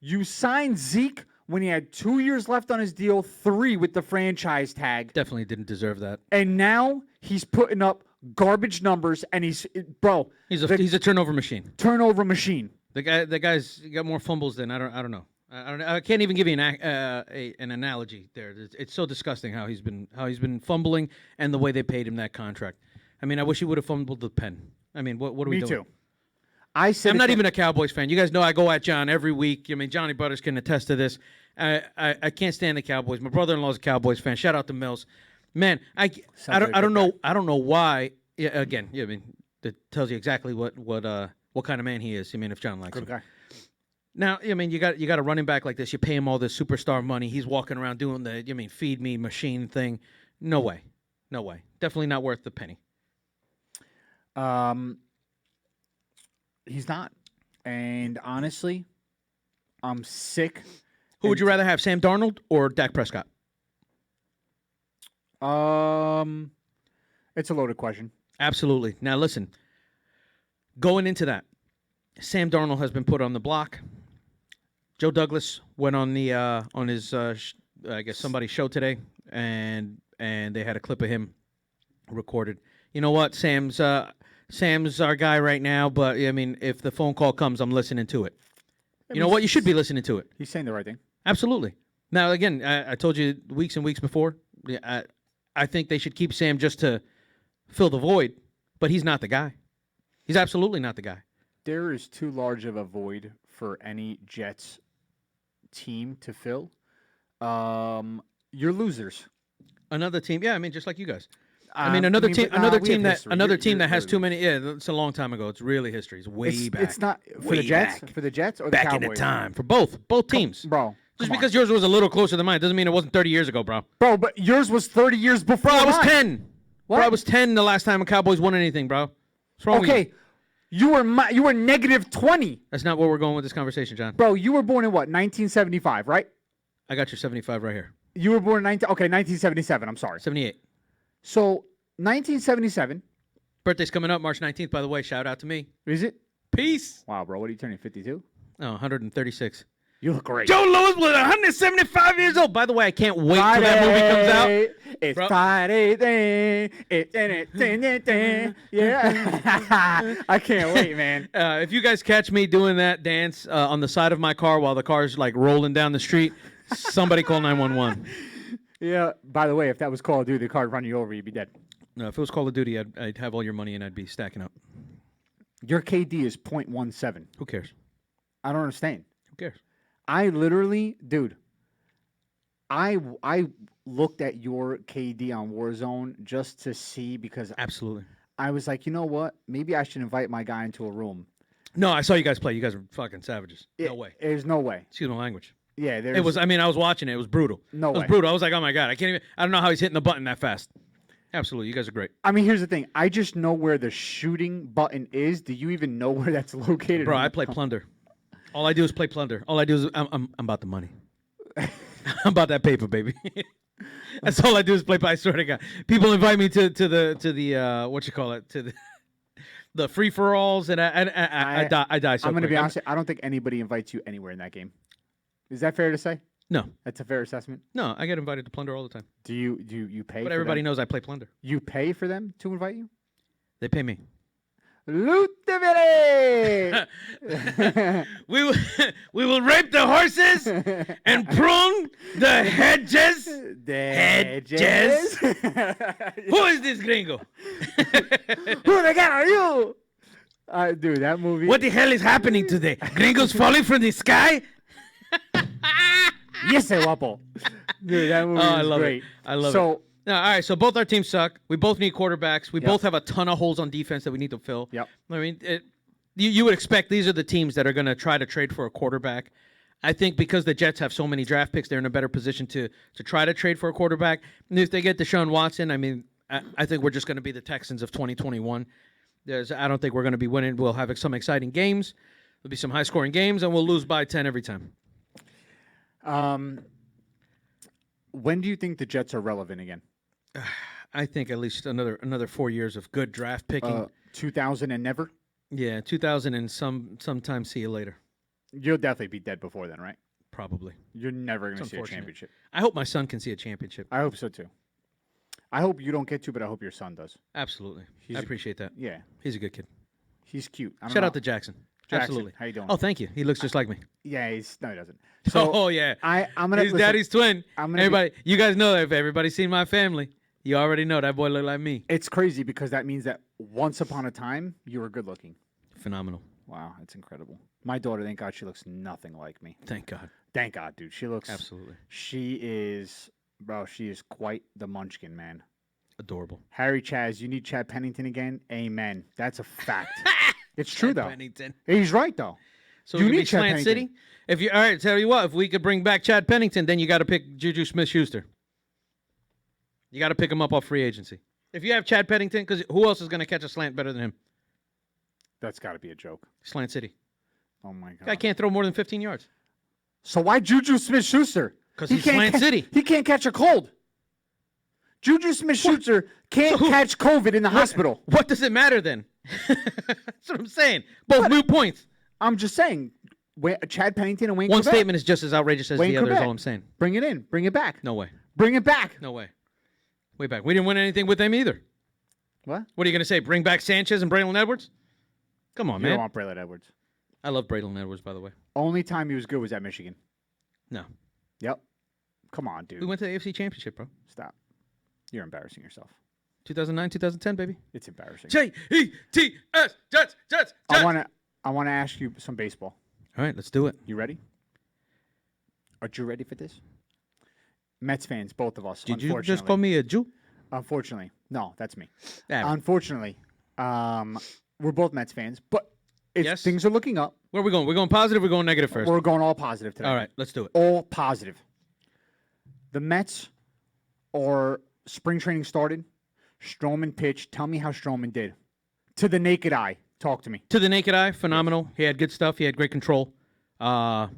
You signed Zeke when he had 2 years left on his deal, 3 with the franchise tag. Definitely didn't deserve that. And now he's putting up garbage numbers, and he's a turnover machine. Turnover machine. The guy's got more fumbles than I don't know. I can't even give you an analogy there. It's so disgusting how he's been fumbling and the way they paid him that contract. I mean, I wish he would have fumbled the pen. I mean, what are we doing? Me too. I'm not even a Cowboys fan. You guys know I go at John every week. I mean, Johnny Butters can attest to this. I can't stand the Cowboys. My brother-in-law's a Cowboys fan. Shout out to Mills. Man, I don't know why. Yeah, again, I mean, that tells you exactly what kind of man he is. I mean, if John likes him. Okay. Now, I mean, you got a running back like this. You pay him all this superstar money. He's walking around doing the feed me machine thing. No way. No way. Definitely not worth the penny. He's not. And honestly, I'm sick. Who would you rather have, Sam Darnold or Dak Prescott? It's a loaded question. Absolutely. Now listen, going into that, Sam Darnold has been put on the block. Joe Douglas went on the on his I guess somebody's show today, and they had a clip of him recorded. You know what? Sam's our guy right now, but I mean, if the phone call comes, I'm listening to it. You know what? You should be listening to it. He's saying the right thing. Absolutely. Now, again, I told you weeks and weeks before, I think they should keep Sam just to fill the void, but he's not the guy. He's absolutely not the guy. There is too large of a void for any Jets team to fill. You're losers. Another team, yeah, I mean, just like you guys. Another team that has too many. Yeah, it's a long time ago. It's really history. It's way back. It's not for the Way Jets. back. For the Jets or the back Cowboys? in the time for both teams, bro. Just come because on. yours was a little closer than mine doesn't mean it wasn't 30 years ago, bro. Bro, but yours was 30 years before. Bro, I was mine. 10. What? Bro, I was 10 the last time the Cowboys won anything, bro. What's wrong with you? Okay, you were negative 20, That's not where we're going with this conversation, John. bro. You were born in what? 1975, right? I got your 75 right here. You were born in 1977. I'm sorry. 78. So 1977. Birthday's coming up March 19th, by the way. Shout out to me. Is it? Peace. Wow, bro. What are you turning? 52? Oh, 136. You look great. Joe Louis was 175 years old. By the way, I can't wait till that movie comes out. It's Bro. Friday then. Yeah. I can't wait, man. If you guys catch me doing that dance on the side of my car while the car's like rolling down the street, somebody call 911. Yeah. By the way, if that was Call of Duty, the car would run you over, you'd be dead. No, if it was Call of Duty, I'd have all your money and I'd be stacking up. Your KD is 0.17. Who cares? I don't understand. Who cares? I literally, dude, I looked at your KD on Warzone just to see because Absolutely. I was like, you know what? Maybe I should invite my guy into a room. No, I saw you guys play. You guys are fucking savages. No way. There's no way. Excuse my language. Yeah, there's. It was. I mean, I was watching it. It was brutal. No It was way. brutal. I was like, oh my god, I can't even. I don't know how he's hitting the button that fast. Absolutely, you guys are great, I mean, here's the thing. I just know where the shooting button is. Do you even know where that's located? bro. on I the play com- plunder. All I do is play plunder. All I do is I'm about the money. I'm about that paper, baby. That's all I do is play. I swear to God, people invite me to the what you call it, to the free for alls, and I die. So I'm going to quick. be honest. I don't think anybody invites you anywhere in that game. Is that fair to say? No, That's a fair assessment. no, I get invited to plunder all the time. Do you pay? But for everybody them? knows I play plunder. You pay for them to invite you. They pay me. Loot the village! We will rape the horses and prune the hedges. The Hedges. Who is this gringo? Who the hell are you? Dude, that movie. What the hell is happening today? Gringos falling from the sky? Yes, guapo. Dude, that movie I is love great. it. I love so, it. No, all right, so both our teams suck. We both need quarterbacks. We Yep. both have a ton of holes on defense that we need to fill. Yep. I mean, you would expect these are the teams that are going to try to trade for a quarterback. I think because the Jets have so many draft picks, they're in a better position to try to trade for a quarterback. And if they get Deshaun Watson, I mean, I think we're just going to be the Texans of 2021. I don't think we're going to be winning. We'll have some exciting games. There'll be some high-scoring games, and we'll lose by 10 every time. when do you think the Jets are relevant again? I think at least another 4 years of good draft picking. 2000 and never? Yeah, 2000 and sometime see you later. You'll definitely be dead before then, right? Probably. You're never going to It's see a unfortunate. championship. I hope my son can see a championship. I hope so, too. I hope you don't get to, but I hope your son does. Absolutely. He's I a- appreciate that. Yeah. He's a good kid. He's cute. I don't Shout know. out to Jackson. Jackson, Absolutely. how you doing? Oh, thank you. He looks just like me. Yeah, no, he doesn't. So oh, yeah. I'm gonna His listen, daddy's twin. I'm gonna be- Everybody, you guys know that if everybody's seen my family, you already know that boy look like me. It's crazy because that means that once upon a time you were good looking. Phenomenal. Wow, that's incredible. My daughter, thank God, she looks nothing like me. Thank God. Thank God, dude. She looks Absolutely. She is, bro. She is quite the munchkin, man. Adorable. Harry Chaz, you need Chad Pennington again? Amen. That's a fact. It's true though. Pennington. He's right though. So You we could need be Chad Slant Pennington. City. If you all right, tell you what, if we could bring back Chad Pennington, then you got to pick Juju Smith-Schuster. You got to pick him up off free agency. If you have Chad Pennington, because who else is going to catch a slant better than him? That's got to be a joke. Slant City. Oh, my God. Guy can't throw more than 15 yards. So why Juju Smith-Schuster? Because he's Slant City. He can't catch a cold. Juju Smith-Schuster can't catch COVID in the hospital. What does it matter then? That's what I'm saying. Both moot points. I'm just saying, Chad Pennington and Wayne One Corbett. statement is just as outrageous as Wayne the other, is Corbett. all I'm saying. Bring it in. Bring it back. No way. Bring it back. No way. Way back. We didn't win anything with them either. What? What are you going to say? Bring back Sanchez and Braylon Edwards? Come on, You man. don't want Braylon Edwards. I love Braylon Edwards, by the way. Only time he was good was at Michigan. No. Yep. Come on, dude. We went to the AFC Championship, bro. Stop. You're embarrassing yourself. 2009, 2010, baby. It's embarrassing. J-E-T-S. Jets. I want to ask you some baseball. All right, let's do it. You ready? Are you ready for this? Mets fans, both of us. Did you just call me a Jew? Unfortunately. No, that's me. Yeah. Unfortunately, we're both Mets fans, but Yes. things are looking up. Where are we going? We're going positive, we're going negative first. We're going all positive today. All right, let's do it. All positive. The Mets are spring training started. Stroman pitched. Tell me how Stroman did. To the naked eye. Talk to me. To the naked eye, phenomenal. He had good stuff. He had great control. What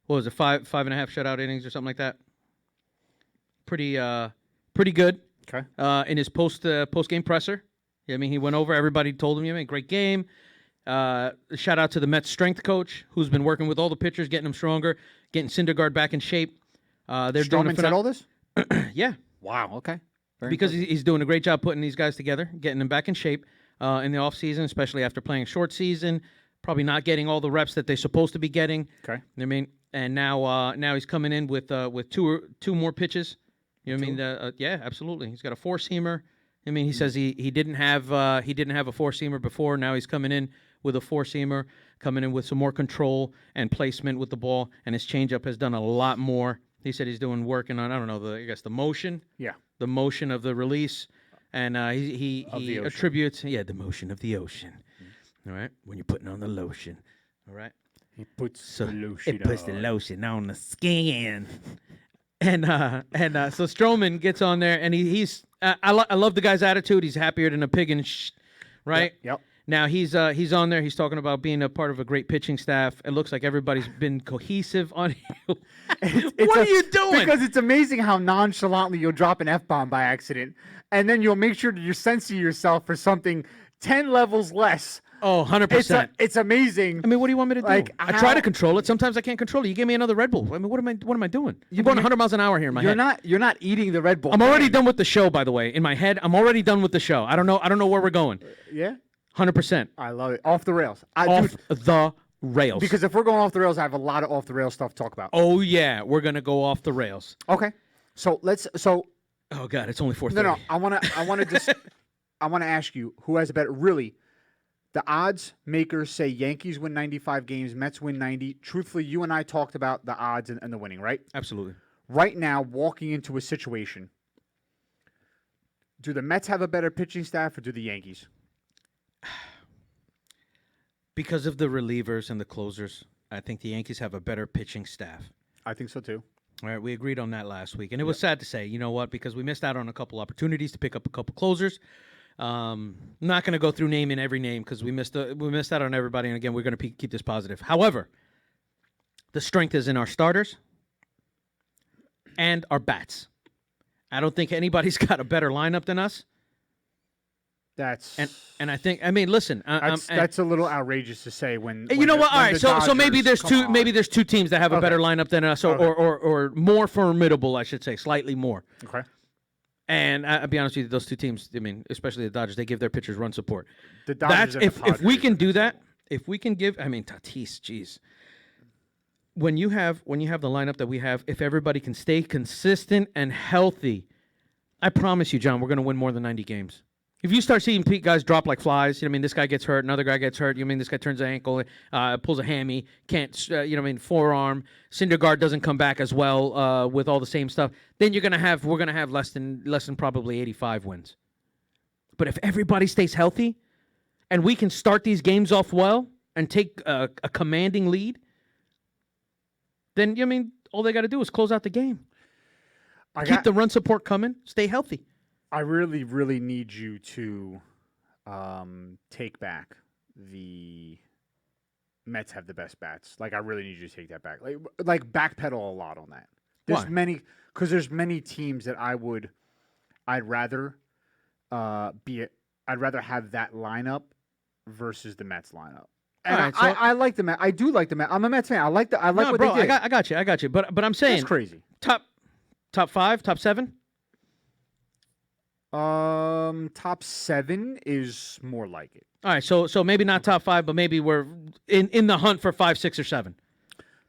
was it, five and a half shutout innings or something like that? Pretty good. Okay. In his post game presser. I mean, he went over. Everybody told him, "Man, great game." Shout out to the Mets strength coach, who's been working with all the pitchers, getting them stronger, getting Syndergaard back in shape. They're doing Stroman said all this? Yeah, Wow. Okay. Very because impressive. he's doing a great job putting these guys together, getting them back in shape in the offseason, especially after playing a short season, probably not getting all the reps that they're supposed to be getting. Okay. I mean, and now he's coming in with two more pitches. You know what I mean? Yeah, absolutely. He's got a four-seamer. I mean, he says he didn't have a four-seamer before. Now he's coming in with a four-seamer, coming in with some more control and placement with the ball, and his changeup has done a lot more. He said he's working on, I don't know, the motion. Yeah. The motion of the release, and he the ocean. attributes the motion of the ocean. All right, when you're putting on the lotion. All right. He puts So the lotion it puts the on. lotion on the skin. And so Stroman gets on there, and he's I love the guy's attitude. He's happier than a pig in right? Yep. Now he's on there. He's talking about being a part of a great pitching staff. It looks like everybody's been cohesive on you. What are you doing? Because it's amazing how nonchalantly you'll drop an F-bomb by accident, and then you'll make sure that you're censoring yourself for something 10 levels less. Oh, 100%. It's amazing. I mean, what do you want me to do? Like, I try to control it. Sometimes I can't control it. You gave me another Red Bull. I mean, what am I doing? I'm going 100 miles an hour here in my head. You're not eating the Red Bull. I'm already done with the show, by the way. In my head, I'm already done with the show. I don't know where we're going. Yeah? 100%. I love it. Off the rails. Off Dude, the rails. because if we're going off the rails, I have a lot of off the rails stuff to talk about. Oh yeah, we're gonna go off the rails. Okay. So Oh god, it's only 4:30. no, I want to ask you who has a better really. The odds makers say Yankees win 95 games, Mets win 90. Truthfully, you and I talked about the odds and the winning, right? Absolutely. Right now, walking into a situation, do the Mets have a better pitching staff or do the Yankees? Because of the relievers and the closers, I think the Yankees have a better pitching staff. I think so too. All right, we agreed on that last week, and it was sad to say. You know what? Because we missed out on a couple opportunities to pick up a couple closers. I'm not going to go through naming every name because we missed out on everybody. And again, we're going to keep this positive. However, the strength is in our starters and our bats. I don't think anybody's got a better lineup than us. That's And I think, I mean, listen, that's a little outrageous to say when you know what? All right, so maybe Dodgers there's two teams that have a better lineup than us, or more formidable, I should say, slightly more. Okay. And I'll be honest with you, those two teams, I mean, especially the Dodgers, they give their pitchers run support. The Dodgers and the if we Padres can are do that, miserable. if we can give, I mean, Tatis, jeez. When you have the lineup that we have, if everybody can stay consistent and healthy, I promise you, John, we're going to win more than 90 games. If you start seeing guys drop like flies, you know what I mean, this guy gets hurt, another guy gets hurt, you know what I mean, this guy turns an ankle, pulls a hammy, can't, you know what I mean, forearm, Syndergaard doesn't come back as well with all the same stuff, then we're going to have less than probably 85 wins. But if everybody stays healthy and we can start these games off well and take a commanding lead, then, you know what I mean, all they got to do is close out the game. Keep the run support coming. Stay healthy. I really, really need you to take back the Mets have the best bats. Like, I really need you to take that back. Like backpedal a lot on that. There's Why? there's many teams that I'd rather I'd rather have that lineup versus the Mets lineup. And All right, so- I like the Mets. I do like the Mets. I'm a Mets fan. I like No, what bro, they did. I got you. But I'm saying That's crazy. top 5, top 7. Top 7 is more like it. All right, so maybe not top 5, but maybe we're in the hunt for 5, 6, or 7.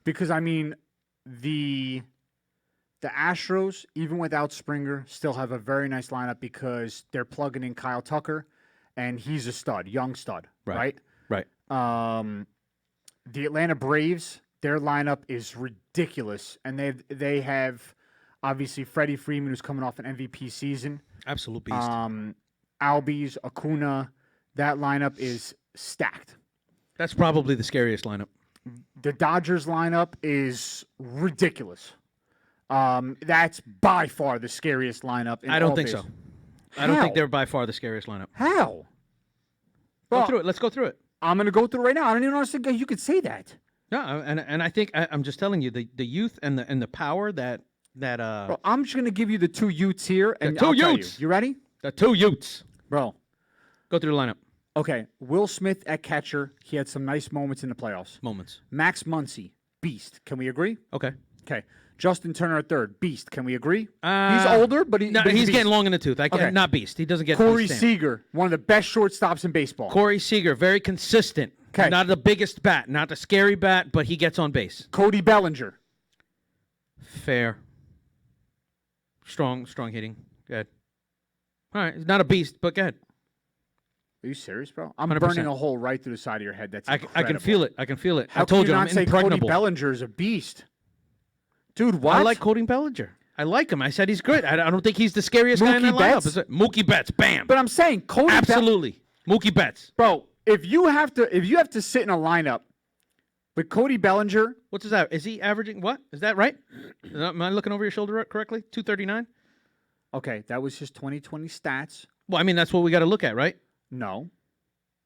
Because I mean, the Astros, even without Springer, still have a very nice lineup because they're plugging in Kyle Tucker, and he's a stud, young stud, right? Right. The Atlanta Braves, their lineup is ridiculous, and they have obviously Freddie Freeman, who's coming off an MVP season. Absolute beast. Albies, Acuna, that lineup is stacked. That's probably the scariest lineup. The Dodgers lineup is ridiculous. That's by far the scariest lineup. I don't think so. I don't think How? they're by far the scariest lineup. How? Go Well, through it. Let's go through it. I'm going to go through it right now. I don't even understand how you could say that. No, and I think I'm just telling you the youth and the power that Bro, I'm just going to give you the two Utes here, and two I'll tell Utes. you. You ready? the 2 Utes. Bro, Go through the lineup. okay. Will Smith at catcher. He had some nice moments in the playoffs. Moments. Max Muncy, beast. Can we agree? Okay. Okay. Justin Turner at third, beast. Can we agree? He's Uh, older, but, No, but he's a beast. getting long in the tooth. Okay. Not beast. He doesn't get Corey beast stamp. Seager, one of the best shortstops in baseball. Corey Seager, very consistent. 'Kay. Not the biggest bat, not the scary bat, but he gets on base. Cody Bellinger. Fair. Strong hitting. Go ahead. All right. He's not a beast, but go ahead. Are you serious, bro? I'm 100%. burning a hole right through the side of your head. That's I can incredible. feel it. I can feel it. How I told can you I'm not say impregnable. Cody Bellinger is a beast? Dude, what? I like Cody Bellinger. I like him. I said he's good. I don't think he's the scariest guy in that Mookie lineup. Betts? Is it? Mookie Betts. Bam. But I'm saying Cody Absolutely. Mookie Betts. Bro, if you have to sit in a lineup with Cody Bellinger, What's that? Is he averaging what? Is that right? Am I looking over your shoulder correctly? 239? okay, that was his 2020 stats. Well, I mean, that's what we got to look at, right? No.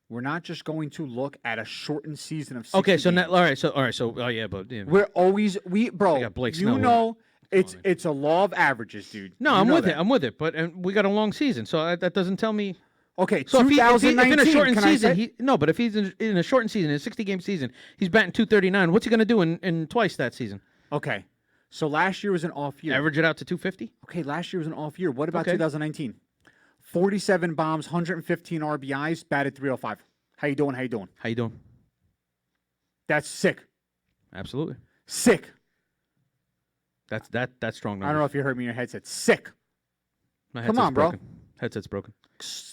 We're not just going to look at a shortened season of 60 Okay, so games. all right, so oh yeah, but yeah. We're always bro, got Blake you Snell. know it's a law of averages, dude. No, You I'm know with that. it. I'm with it. But we got a long season, so that doesn't tell me. Okay, So if, if in 2019, a shortened can I season, say- but if he's in a shortened season, in a 60-game season, he's batting 239. What's he going to do in twice that season? Okay. So last year was an off year. Average it out to 250? Okay, last year was an off year. What about Okay. 2019? 47 bombs, 115 RBIs, batted 305. How you doing? How you doing? How you doing? That's sick. Absolutely. Sick. That's strong. I don't know if you heard me in your headset. Sick. My Come headset's on, bro. broken. Headset's broken.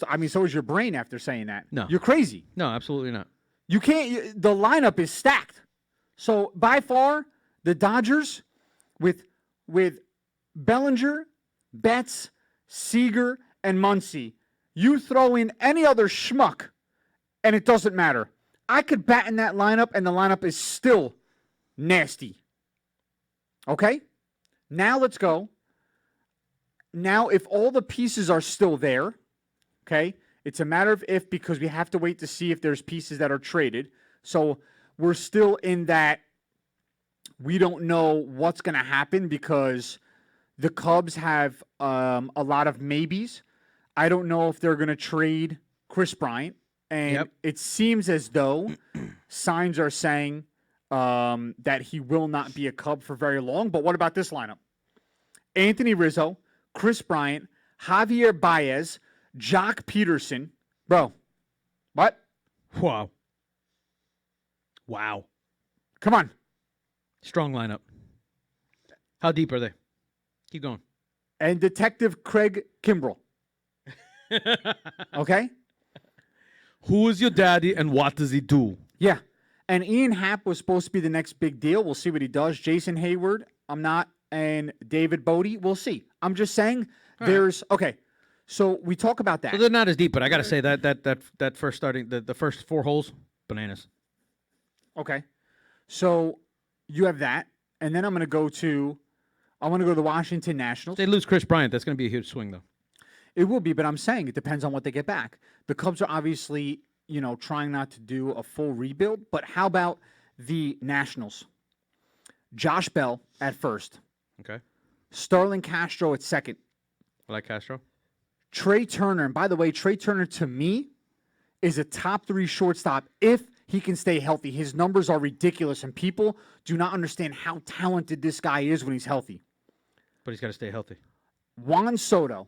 I mean, so is your brain after saying that. No. You're crazy. No, absolutely not. You can't. The lineup is stacked. So by far, the Dodgers with Bellinger, Betts, Seager, and Muncy. You throw in any other schmuck, and it doesn't matter. I could bat in that lineup, and the lineup is still nasty. Okay? Now let's go. Now, if all the pieces are still there, okay, it's a matter of if, because we have to wait to see if there's pieces that are traded. So we're still in that we don't know what's going to happen because the Cubs have a lot of maybes. I don't know if they're going to trade Chris Bryant. And Yep. it seems as though signs are saying that he will not be a Cub for very long. But what about this lineup? Anthony Rizzo, Chris Bryant, Javier Baez, Jock Peterson. Bro, what? Wow. Wow. Come on. Strong lineup. How deep are they? Keep going. And Detective Craig Kimbrell. Okay? Who is your daddy and what does he do? Yeah. And Ian Happ was supposed to be the next big deal. We'll see what he does. Jason Hayward, I'm not. And David Bodie, we'll see. I'm just saying there's okay. So we talk about that. So they're not as deep, but I got to say that first starting the first 4 holes, bananas. Okay. So you have that. And then I'm going to go to I want to go to the Washington Nationals. If they lose Chris Bryant, that's going to be a huge swing, though. It will be, but I'm saying it depends on what they get back. The Cubs are obviously, trying not to do a full rebuild, but how about the Nationals? Josh Bell at first. Okay. Starlin Castro at second. I like Castro. Trey Turner, and by the way, Trey Turner to me is a top 3 shortstop if he can stay healthy. His numbers are ridiculous, and people do not understand how talented this guy is when he's healthy. But he's got to stay healthy. Juan Soto.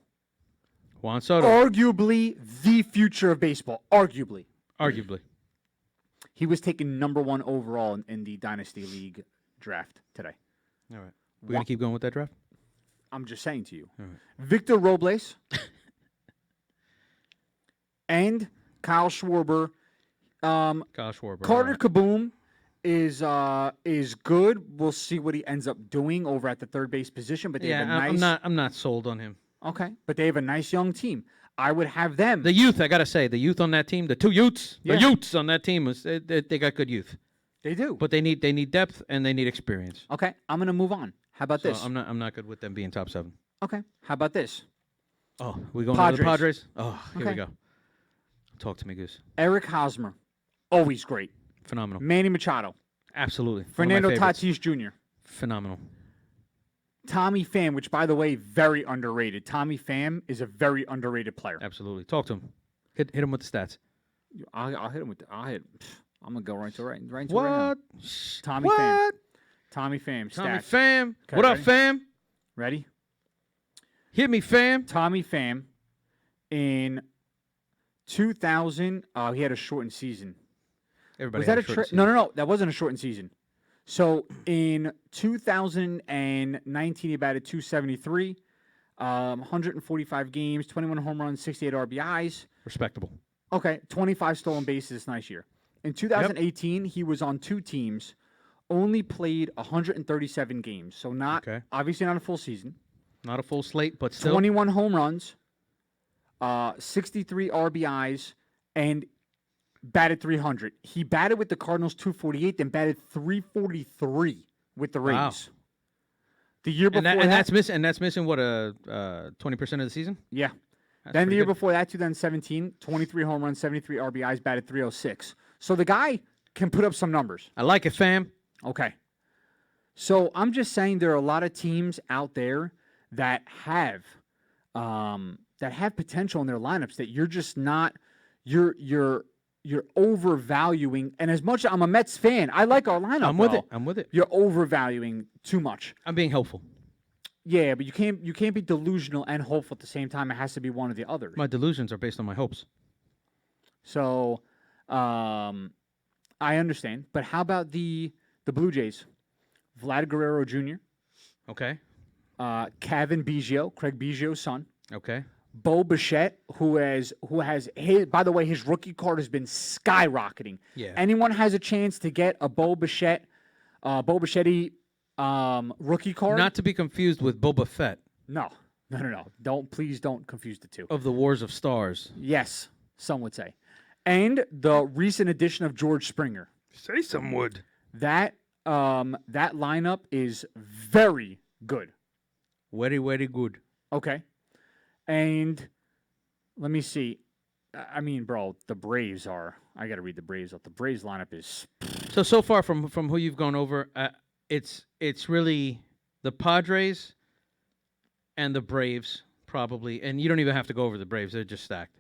Arguably. The future of baseball. Arguably. He was taken number 1 overall in the Dynasty League draft today. All right. We're going to keep going with that draft? I'm just saying to you. All right. Victor Robles and Kyle Schwarber. Carter Kaboom is good. We'll see what he ends up doing over at the third base position. But they have a nice. I'm not sold on him. Okay, but they have a nice young team. I would have them. The youth, I gotta say, the youth on that team, the 2 youths, the youths on that team they got good youth. They do, but they need depth and they need experience. Okay, I'm gonna move on. How about this? I'm not good with them being top 7. Okay, how about this? Oh, we going to the Padres? Oh, here we go. Talk to me, Goose. Eric Hosmer, always great. Phenomenal. Manny Machado. Absolutely. Fernando Tatis Jr. Phenomenal. Tommy Pham, which, by the way, very underrated. Tommy Pham is a very underrated player. Absolutely. Talk to him. Hit him with the stats. I'll hit him with I'm going to go right to right now. What? Tommy Pham. Tommy Pham. Tommy Stats. Pham. Okay, what ready? up, Pham? Ready? Hit me, Pham. Tommy Pham in 2000. He had a shortened season. Everybody Was that had a short No. That wasn't a shortened season. So in 2019, he batted 273, 145 games, 21 home runs, 68 RBIs. Respectable. Okay, 25 stolen bases this nice year. In 2018, he was on 2 teams, only played 137 games. So obviously not a full season. Not a full slate, but still. 21 home runs, 63 RBIs, and batted 300. He batted with the Cardinals 248, then batted 343 with the Rays. Wow. The year before that's missing what 20% of the season? Yeah. That's Then the year good. before that, 2017, 23 home runs, 73 RBIs, batted 306. So the guy can put up some numbers. I like it, Pham. Okay. So I'm just saying there are a lot of teams out there that have potential in their lineups that you're just not you're overvaluing. And as much as I'm a Mets fan, I like our lineup. I'm with it. You're overvaluing too much. I'm being helpful. Yeah, but you can't be delusional and hopeful at the same time. It has to be one or the other. My delusions are based on my hopes. So, I understand. But how about the Blue Jays? Vlad Guerrero Jr., Okay. Kevin Biggio, Craig Biggio's son. Okay. Bo Bichette, who has his, by the way, his rookie card has been skyrocketing. Yeah. Anyone has a chance to get a Bo Bichette rookie card? Not to be confused with Boba Fett No. Please don't confuse the two. of the Wars of Stars. Yes, some would say. And the recent addition of George Springer. Say some would. That lineup is very good. Very, very good. Okay. And let me see. I mean, bro, the Braves are. I got to read the Braves up. The Braves lineup is. So far from who you've gone over, it's really the Padres and the Braves probably, and you don't even have to go over the Braves; they're just stacked.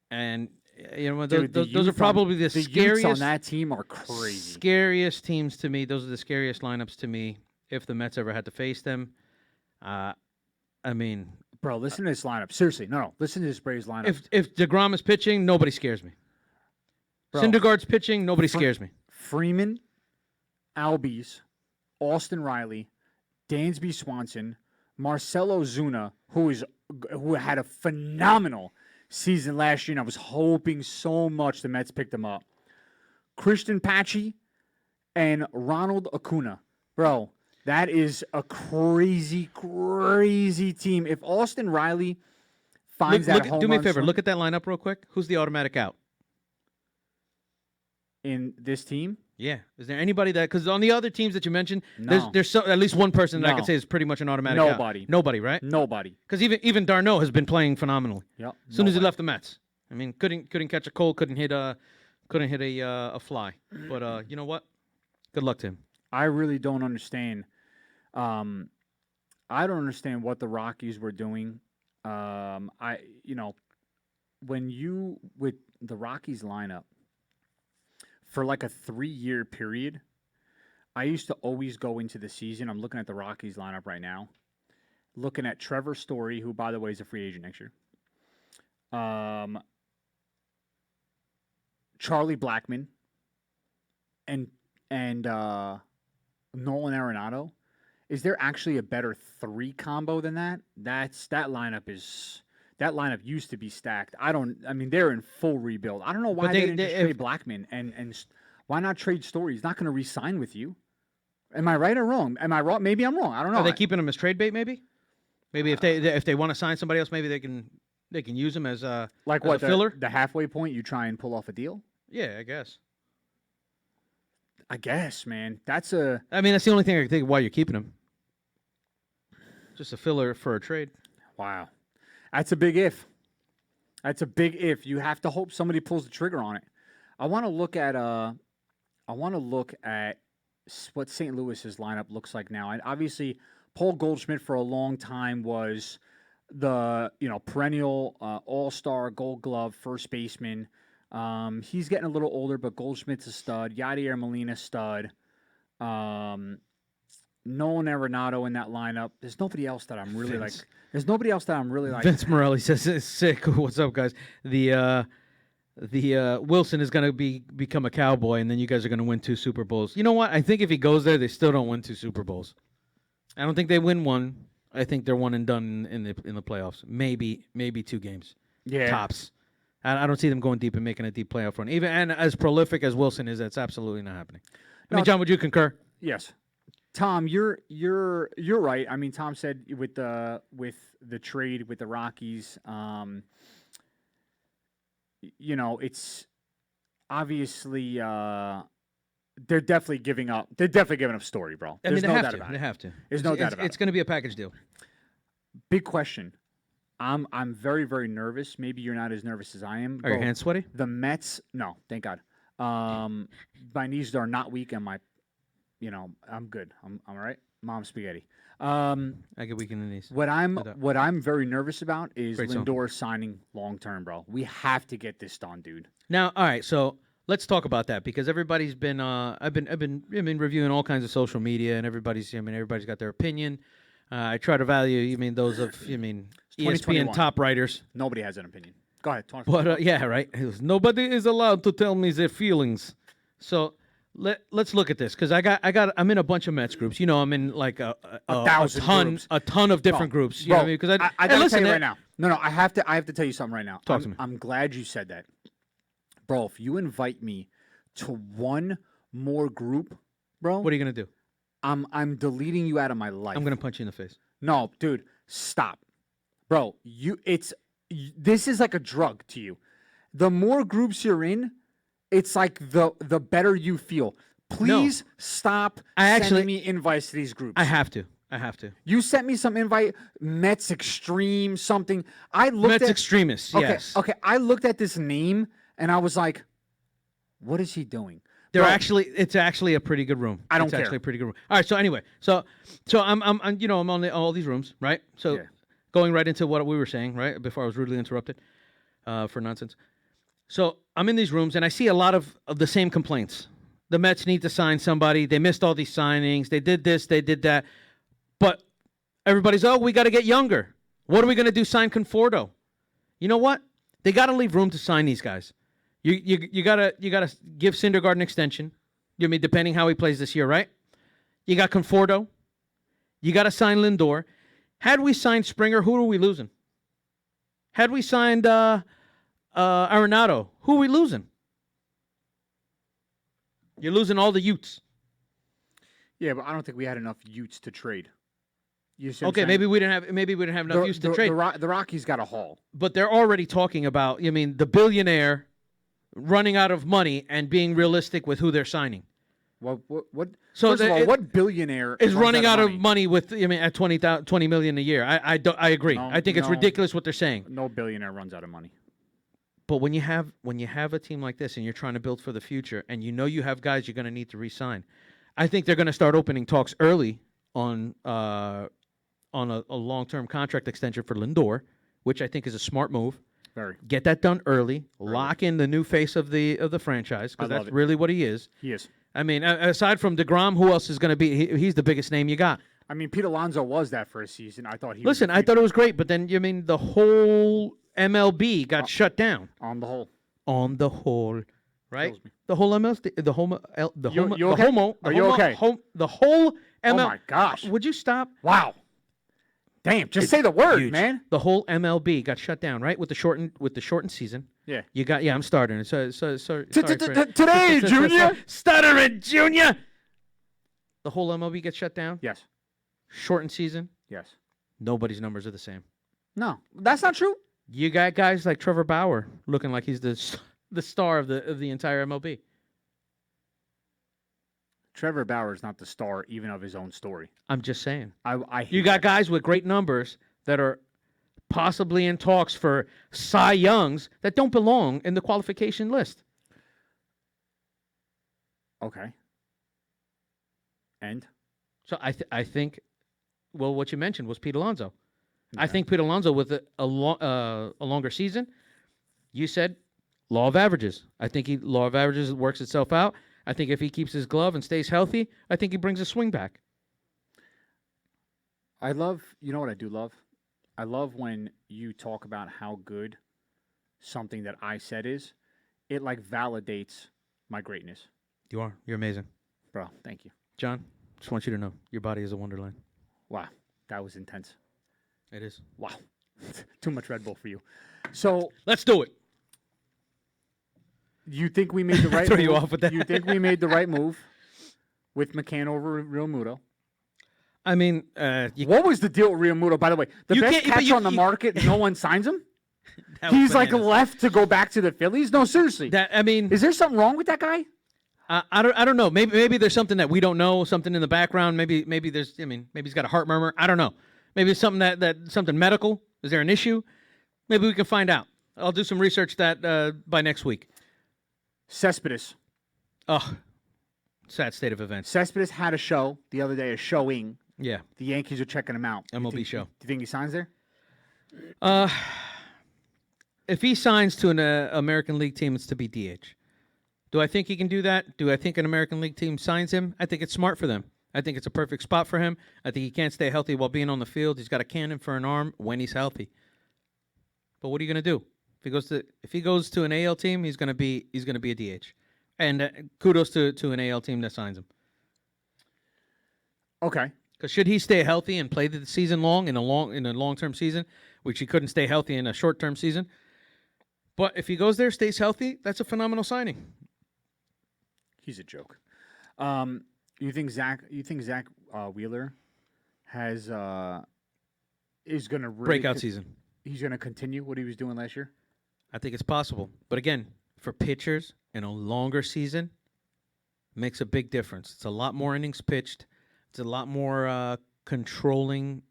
And Dude, those are probably the scariest youths on that team are crazy. Scariest teams to me. Those are the scariest lineups to me. If the Mets ever had to face them, I mean. Bro, listen to this lineup. Seriously, no. Listen to this Braves lineup. If DeGrom is pitching, nobody scares me. Bro, Syndergaard's pitching, nobody scares me. Freeman, Albies, Austin Riley, Dansby Swanson, Marcelo Zuna, who had a phenomenal season last year, and I was hoping so much the Mets picked him up. Christian Pache and Ronald Acuna. Bro, that is a crazy, crazy team. If Austin Riley finds that home do me a run favor. swing Look at that lineup real quick. Who's the automatic out? in this team, Yeah. Is there anybody that? Because on the other teams that you mentioned, No. there's at least one person that I No. could say is pretty much an automatic. out. Nobody. Nobody, right? Nobody. Because even Darno has been playing phenomenally. Yep. As soon as he Nobody. left the Mets, I mean, couldn't catch a cold, couldn't hit a fly. But you know what? Good luck to him. I really don't understand. I don't understand what the Rockies were doing. When you with the Rockies lineup for like a 3-year period, I used to always go into the season. I'm looking at the Rockies lineup right now, looking at Trevor Story, who by the way is a free agent next year. Charlie Blackmon and Nolan Arenado. Is there actually a better 3 combo than that? That lineup used to be stacked. I mean, they're in full rebuild. I don't know why But they didn't just trade Blackmon and why not trade Story? He's not going to re-sign with you. Am I right or wrong? Am I wrong? Maybe I'm wrong. I don't know. Are they keeping him as trade bait? Maybe if they want to sign somebody else, maybe they can use him as a like as what a filler. the halfway point? You try and pull off a deal. Yeah, I guess. I guess, man. I mean, that's the only thing I can think of why you're keeping him. Just a filler for a trade. Wow. That's a big if. That's a big if. You have to hope somebody pulls the trigger on it. I want to look at what St. Louis's lineup looks like now. And obviously, Paul Goldschmidt for a long time was the perennial all-star Gold Glove first baseman. He's getting a little older, but Goldschmidt's a stud. Yadier Molina stud. Nolan Arenado in that lineup. There's nobody else that I'm really like. There's nobody else that I'm really like. Vince Morelli says it's sick. What's up, guys? The Wilson is going to become a Cowboy, and then you guys are going to win 2 Super Bowls. You know what? I think if he goes there, they still don't win 2 Super Bowls. I don't think they win one. I think they're one and done in the playoffs. Maybe 2 games. Yeah. Tops. I don't see them going deep and making a deep playoff run. And as prolific as Wilson is, that's absolutely not happening. I mean, John, would you concur? Yes. Tom, you're right. I mean, Tom said with the trade with the Rockies, it's obviously they're definitely giving up. They're definitely giving up Story, bro. I mean, There's no doubt about They it. have to. There's no doubt about It's it. going to be a package deal. Big question. I'm very, very nervous. Maybe you're not as nervous as I am. Are your Bro, hands sweaty? The Mets, no, thank God. My knees are not weak, and I'm good. I'm all right. Mom spaghetti. I get weak in the knees. What I'm very nervous about is Great song. Lindor signing long term, bro. We have to get this done, dude. Now, all right, so let's talk about that because everybody's been I've been reviewing all kinds of social media and everybody's got their opinion. I try to value those of ESPN 2021. top writers. Nobody has an opinion. Go ahead. But yeah, right. Nobody is allowed to tell me their feelings. So let's look at this because I'm in a bunch of Mets groups. I'm in like a thousand ton of different groups. You know what I mean? Because I gotta tell you right now. No, I have to tell you something right now. Talk to me. I'm glad you said that, bro. If you invite me to one more group, bro, What are you gonna do? I'm deleting you out of my life. I'm gonna punch you in the face. No, dude, stop, bro. This is like a drug to you. The more groups you're in, it's like the better you feel. Please stop sending me invites to these groups. I have to. You sent me some invite, Mets Extreme something. I looked Mets at extremists. okay, Yes. Okay, I looked at this name and I was like, what is he doing? It's Bro, actually a pretty good room. I don't It's care. actually a pretty good room. All right. So anyway, so I'm on all these rooms, right? So Yeah. going right into what we were saying, right before I was rudely interrupted for nonsense. So I'm in these rooms and I see a lot of the same complaints. The Mets need to sign somebody. They missed all these signings. They did this. They did that. But everybody's, we got to get younger. What are we going to do? Sign Conforto? You know what? They got to leave room to sign these guys. You gotta give Syndergaard an extension. Depending how he plays this year, right? You got Conforto. You got to sign Lindor. Had we signed Springer, who are we losing? Had we signed Arenado, who are we losing? You're losing all the Utes. yeah, but I don't think we had enough Utes to trade. You see what I'm Okay, saying? maybe we didn't have enough Utes to trade. The Rockies got a haul. But they're already talking about, the billionaire running out of money and being realistic with who they're signing. What? So First of all, it- what billionaire is runs running out of money? money with at 20 million a year. I agree. No, I think it's no. ridiculous what they're saying. No billionaire runs out of money. But when you have a team like this and you're trying to build for the future and you know you have guys you're going to need to re-sign, I think they're going to start opening talks early on a long-term contract extension for Lindor, which I think is a smart move. Very. Get that done early. Lock in the new face of the franchise because I love that's it. really what he is. He is. I mean, aside from DeGrom, who else is going to be? He's the biggest name you got. I mean, Pete Alonso was that for a season. I thought he. Listen, I thought it was great, but then you mean the whole MLB got shut down. on the whole. On the whole, right? Kills me. The whole MLB, the homo, the You- homo, you the okay? homo, the Are you homo, okay? the whole ML. Oh my gosh! Would you stop? Wow. Damn! Just say the word, Huge. man. The whole MLB got shut down, right? With the shortened season. Yeah. You got I'm starting. Sorry for Today, Junior. Stuttering Junior. The whole MLB gets shut down. Yes. Shortened season. Yes. Nobody's numbers are the same. No, that's not true. You got guys like Trevor Bauer looking like he's the star of the entire MLB. Trevor Bauer is not the star even of his own story. I'm just saying. I hate You got that. guys with great numbers that are possibly in talks for Cy Youngs that don't belong in the qualification list. Okay. And So I think, well, what you mentioned was Pete Alonso. I think Pete Alonso with a longer season. You said law of averages. I think law of averages works itself out. I think if he keeps his glove and stays healthy, I think he brings a swing back. I love, you know what I do love? I love when you talk about how good something that I said is. It like validates my greatness. You are. You're amazing. Bro, thank you. John, just want you to know your body is a wonderland. Wow. That was intense. It is. Wow. Too much Red Bull for you. So, Let's do it. you think we made the right Throw move? you off with that. You think we made the right move with McCann over Real Muto? I mean, What was the deal with Real Muto, by the way? The You best can't- but catcher you- on the you- market, no one signs him? that was He's like bananas. left to go back to the Phillies? No, seriously. I mean, Is there something wrong with that guy? I don't know. Maybe there's something that we don't know. Something in the background. Maybe there's. I mean, maybe he's got a heart murmur. I don't know. Maybe it's something that something medical. Is there an issue? Maybe we can find out. I'll do some research that by next week. Cespedes. Oh, sad state of events. Cespedes had a show the other day, a showing. Yeah, The Yankees are checking him out. You MLB think- show. Do you think he signs there? if he signs to an American League team, it's to be DH. Do I think he can do that? Do I think an American League team signs him? I think it's smart for them. I think it's a perfect spot for him. I think he can't stay healthy while being on the field. He's got a cannon for an arm when he's healthy. But what are you going to do? If he goes to an AL team, he's going to be a DH. And kudos to an AL team that signs him. Okay. Because should he stay healthy and play the season long in a long-term season, which he couldn't stay healthy in a short-term season, but if he goes there, stays healthy, that's a phenomenal signing. He's a joke. You think Zach Wheeler has is going to really Breakout season. He's going to continue what he was doing last year? I think it's possible. But again, for pitchers in a longer season, makes a big difference. It's a lot more innings pitched. It's a lot more controlling.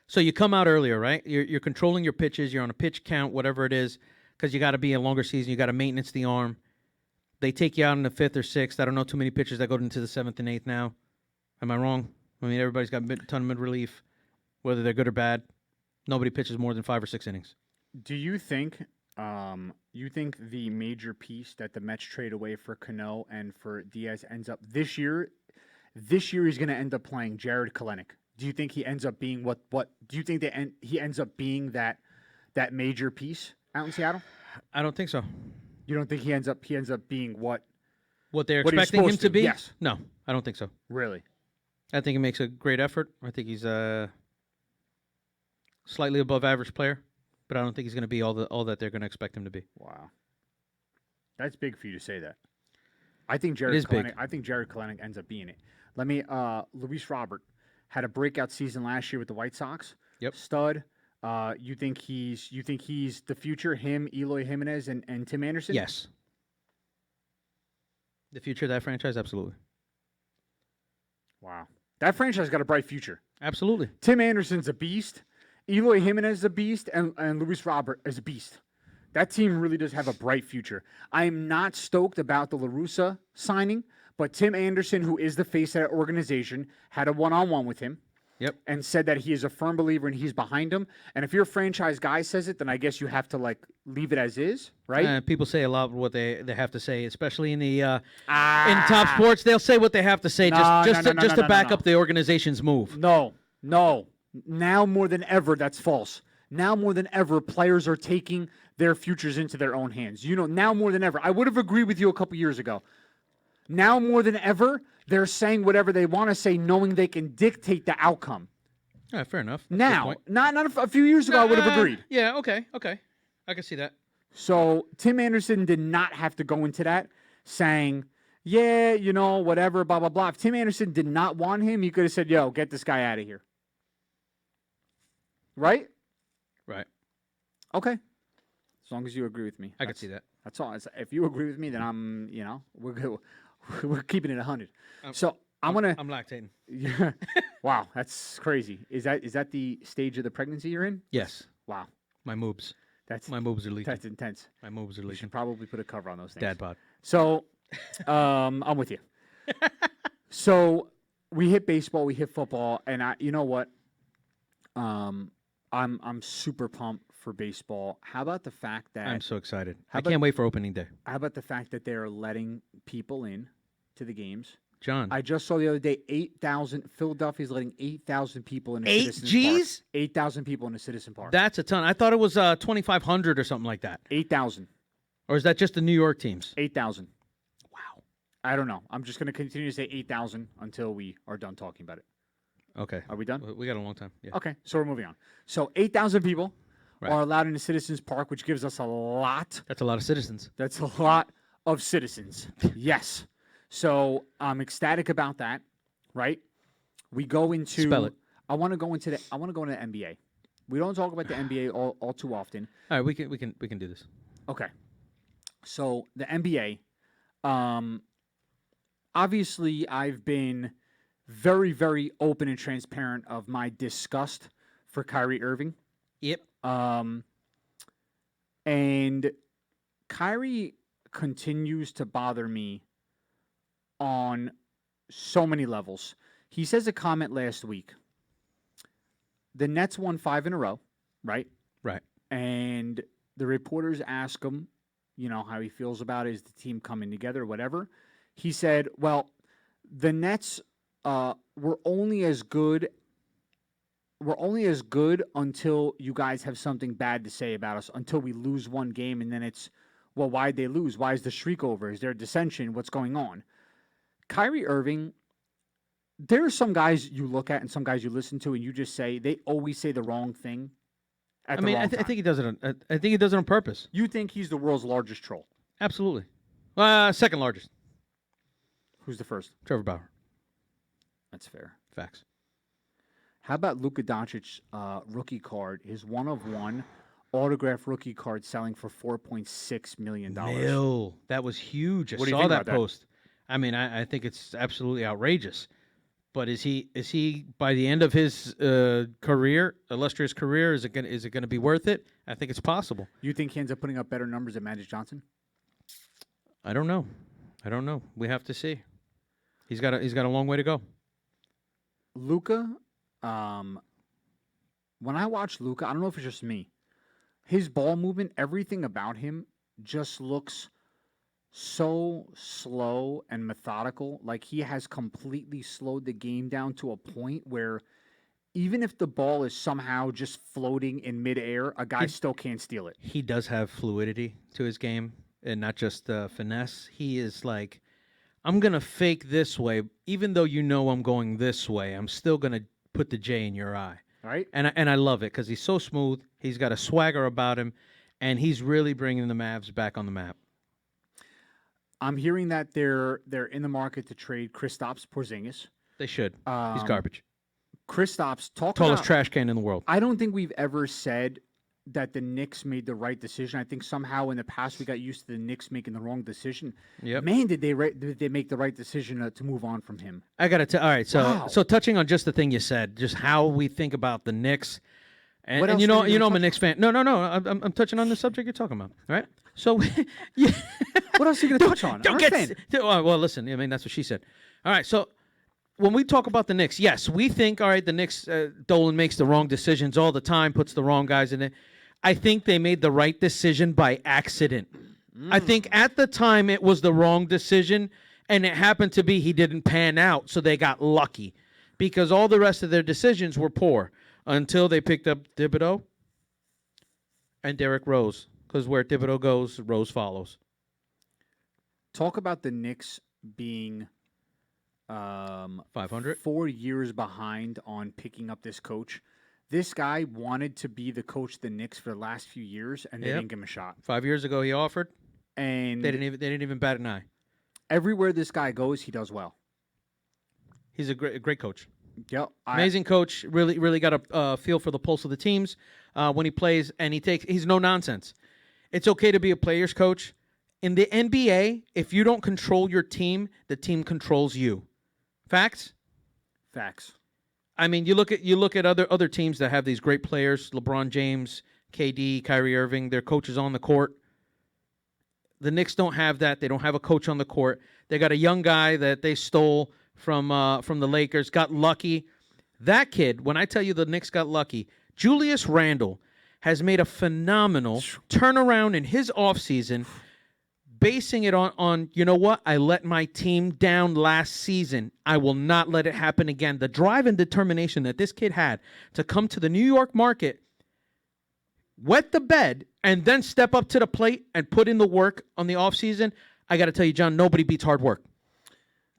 So you come out earlier, right? You're controlling your pitches. You're on a pitch count, whatever it is, because you got to be a longer season. You got to maintenance the arm. They take you out in the 5th or 6th. I don't know too many pitchers that go into the 7th and 8th now. Am I wrong? I mean, everybody's got a ton of mid-relief, whether they're good or bad. Nobody pitches more than 5 or 6 innings. Do you think the major piece that the Mets trade away for Cano and for Diaz ends up this year? This year he's going to end up playing Jared Kelenic. Do you think he ends up being what? Do you think he ends up being that major piece out in Seattle? I don't think so. You don't think he ends up being what? What they're What he's expecting him supposed to to, be? yes. No, I don't think so. Really? I think he makes a great effort. I think he's a slightly above average player, but I don't think he's going to be all that they're going to expect him to be. Wow. That's big for you to say that. I think Jared is big. Kelenic, I think Jared Kelenic ends up being it. Luis Robert had a breakout season last year with the White Sox. Yep. Stud. You think he's the future? Him, Eloy Jimenez, and Tim Anderson. Yes. The future of that franchise, absolutely. Wow. That franchise got a bright future. Absolutely. Tim Anderson's a beast. Eloy Jimenez is a beast. And Luis Robert is a beast. That team really does have a bright future. I'm not stoked about the La Russa signing, but Tim Anderson, who is the face of that organization, had a one-on-one with him. Yep. And said that he is a firm believer and he's behind him. And if your franchise guy says it, then I guess you have to leave it as is, right? People say a lot of what they have to say, especially in the in top sports. They'll say what they have to say just to back up the organization's move. No. Now more than ever, that's false. Now more than ever, players are taking their futures into their own hands. Now more than ever. I would have agreed with you a couple years ago. Now more than ever, they're saying whatever they want to say, knowing they can dictate the outcome. Yeah, fair enough. That's now, not a few years ago, I would have agreed. Yeah, okay. I can see that. So Tim Anderson did not have to go into that saying, yeah, whatever, blah, blah, blah. If Tim Anderson did not want him, he could have said, yo, get this guy out of here. Right? Right. Okay. As long as you agree with me. I can see that. That's all. If you agree with me, then I'm, we're good. We're keeping it 100. So I'm lactating. Yeah. Wow, that's crazy. Is that the stage of the pregnancy you're in? Yes. Wow. My moobs. My moobs are leaking. That's intense. My moobs are leaking. You should probably put a cover on those things. Dad bod. So, I'm with you. So we hit baseball, we hit football, and you know what? I'm super pumped for baseball. How about the fact that I'm so excited. I can't wait for opening day. How about the fact that they're letting people in to the games? John. I just saw the other day 8,000. Philadelphia's letting 8,000 people in a Citizens Park. 8,000 people in a Citizen Park. That's a ton. I thought it was 2,500 or something like that. 8,000. Or is that just the New York teams? 8,000. Wow. I don't know. I'm just going to continue to say 8,000 until we are done talking about it. Okay. Are we done? We got a long time. Yeah. Okay, so we're moving on. So 8,000 people Right. are allowed in the Citizens Park, which gives us a lot. That's a lot of citizens. That's a lot of citizens. Yes. So I'm ecstatic about that, right? We go into Spell it. I want to go into the NBA. We don't talk about the NBA all too often. All right, we can do this. Okay. So the NBA, obviously I've been very, very open and transparent of my disgust for Kyrie Irving. Yep. And Kyrie continues to bother me on so many levels. He says a comment last week. The Nets won 5 in a row, right? Right. And the reporters ask him, how he feels about it. Is the team coming together, whatever. He said, well, the Nets were only as good until you guys have something bad to say about us, until we lose one game, and then it's, well, why'd they lose? Why is the streak over? Is there dissension? What's going on? Kyrie Irving, there are some guys you look at and some guys you listen to, and you just say, they always say the wrong thing at the wrong time. I think he does it. I think he does it on purpose. You think he's the world's largest troll? Absolutely. Second largest. Who's the first? Trevor Bauer. That's fair. Facts. How about Luka Doncic's rookie card, his 1-of-1 autograph rookie card selling for $4.6 million? That was huge. I What do you saw think that about that? post. I mean, I think it's absolutely outrageous. But is he by the end of his illustrious career, is it gonna be worth it? I think it's possible. You think he ends up putting up better numbers than Magic Johnson? I don't know. We have to see. He's got a long way to go. Luka, when I watch Luka, I don't know if it's just me. His ball movement, everything about him just looks so slow and methodical. Like he has completely slowed the game down to a point where even if the ball is somehow just floating in midair, a guy still can't steal it. He does have fluidity to his game and not just finesse. He is like, I'm going to fake this way. Even though I'm going this way, I'm still going to put the J in your eye. Right? And I love it because he's so smooth. He's got a swagger about him, and he's really bringing the Mavs back on the map. I'm hearing that they're in the market to trade Kristaps Porzingis. They should. He's garbage. Kristaps, Tallest trash can in the world. I don't think we've ever said that the Knicks made the right decision. I think somehow in the past we got used to the Knicks making the wrong decision. Yep. Man, did they make the right decision to move on from him? I got to tell. All right, so Wow. so touching on just the thing you said, just how we think about the Knicks, and, What and else you were know, you gonna I'm a touch Knicks fan. No, I'm touching on the subject you're talking about. All right, so yeah. What else are you going to touch on? Don't get. Well, listen. I mean, that's what she said. All right, so when we talk about the Knicks, yes, we think, all right, the Knicks, Dolan makes the wrong decisions all the time, puts the wrong guys in it. I think they made the right decision by accident. I think at the time it was the wrong decision, and it happened to be he didn't pan out, so they got lucky. Because all the rest of their decisions were poor until they picked up Thibodeau and Derrick Rose. Because where Thibodeau goes, Rose follows. Talk about the Knicks being 500? 4 years behind on picking up this coach. This guy wanted to be the coach of the Knicks for the last few years, and they Yep. didn't give him a shot. 5 years ago, he offered. And They didn't even bat an eye. everywhere this guy goes, he does well. He's a great coach. Yep. Amazing coach. Really got a feel for the pulse of the teams when he plays, and he's no nonsense. It's okay to be a player's coach. In the NBA, if you don't control your team, the team controls you. Facts? Facts. I mean, you look at other teams that have these great players, LeBron James, KD, Kyrie Irving, their coaches on the court. The Knicks don't have that. They don't have a coach on the court. They got a young guy that they stole from the Lakers, got lucky. That kid, when I tell you the Knicks got lucky, Julius Randle has made a phenomenal turnaround in his offseason, basing it on, you know what? I let my team down last season. I will not let it happen again. The drive and determination that this kid had to come to the New York market, wet the bed, and then step up to the plate and put in the work on the offseason, I got to tell you, John, nobody beats hard work.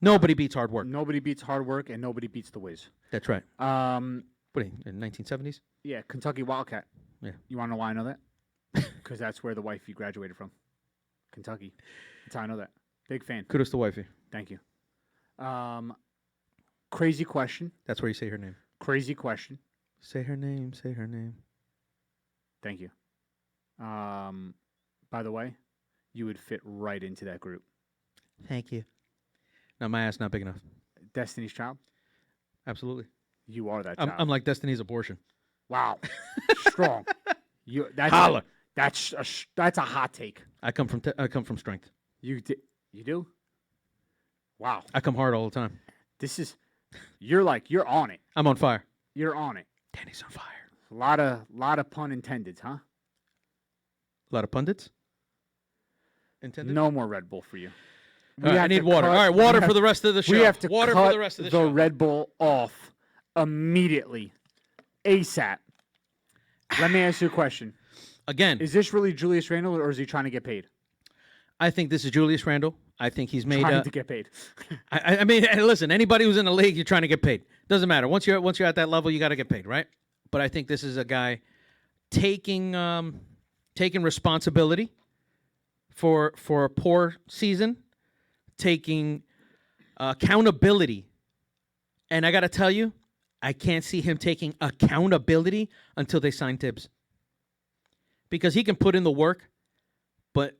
Nobody beats hard work. Nobody beats hard work, and nobody beats the Wiz. That's right. Um, What, in 1970s? yeah, Kentucky Wildcat. Yeah. You want to know why I know that? Because that's where the wife you graduated from. Kentucky. That's how I know that. Big fan. Kudos to wifey. Thank you. Crazy question. That's where you say her name. Crazy question. Say her name. Say her name. Thank you. By the way, you would fit right into that group. Thank you. No, my ass not big enough. Destiny's Child. Absolutely. You are that child. I'm like Destiny's abortion. Wow. Strong. That's Holla. That's a hot take. I come from strength. You do? Wow. I come hard all the time. You're on it. I'm on fire. You're on it. Danny's on fire. A lot of pun intended, huh? A lot of pundits. Intended. No more Red Bull for you. All right, I need water. All right, water for the rest of the show. We have to water cut for the rest of the show. Red Bull off immediately, ASAP. Let me ask you a question. Again, Is this really Julius Randle, or is he trying to get paid? I think this is Julius Randle. I think he's made. Trying to get paid. I mean, hey, listen. Anybody who's in the league, you're trying to get paid. Doesn't matter. Once you're at that level, you got to get paid, right? But I think this is a guy taking responsibility for a poor season, taking accountability. And I got to tell you, I can't see him taking accountability until they sign Tibbs. Because he can put in the work, but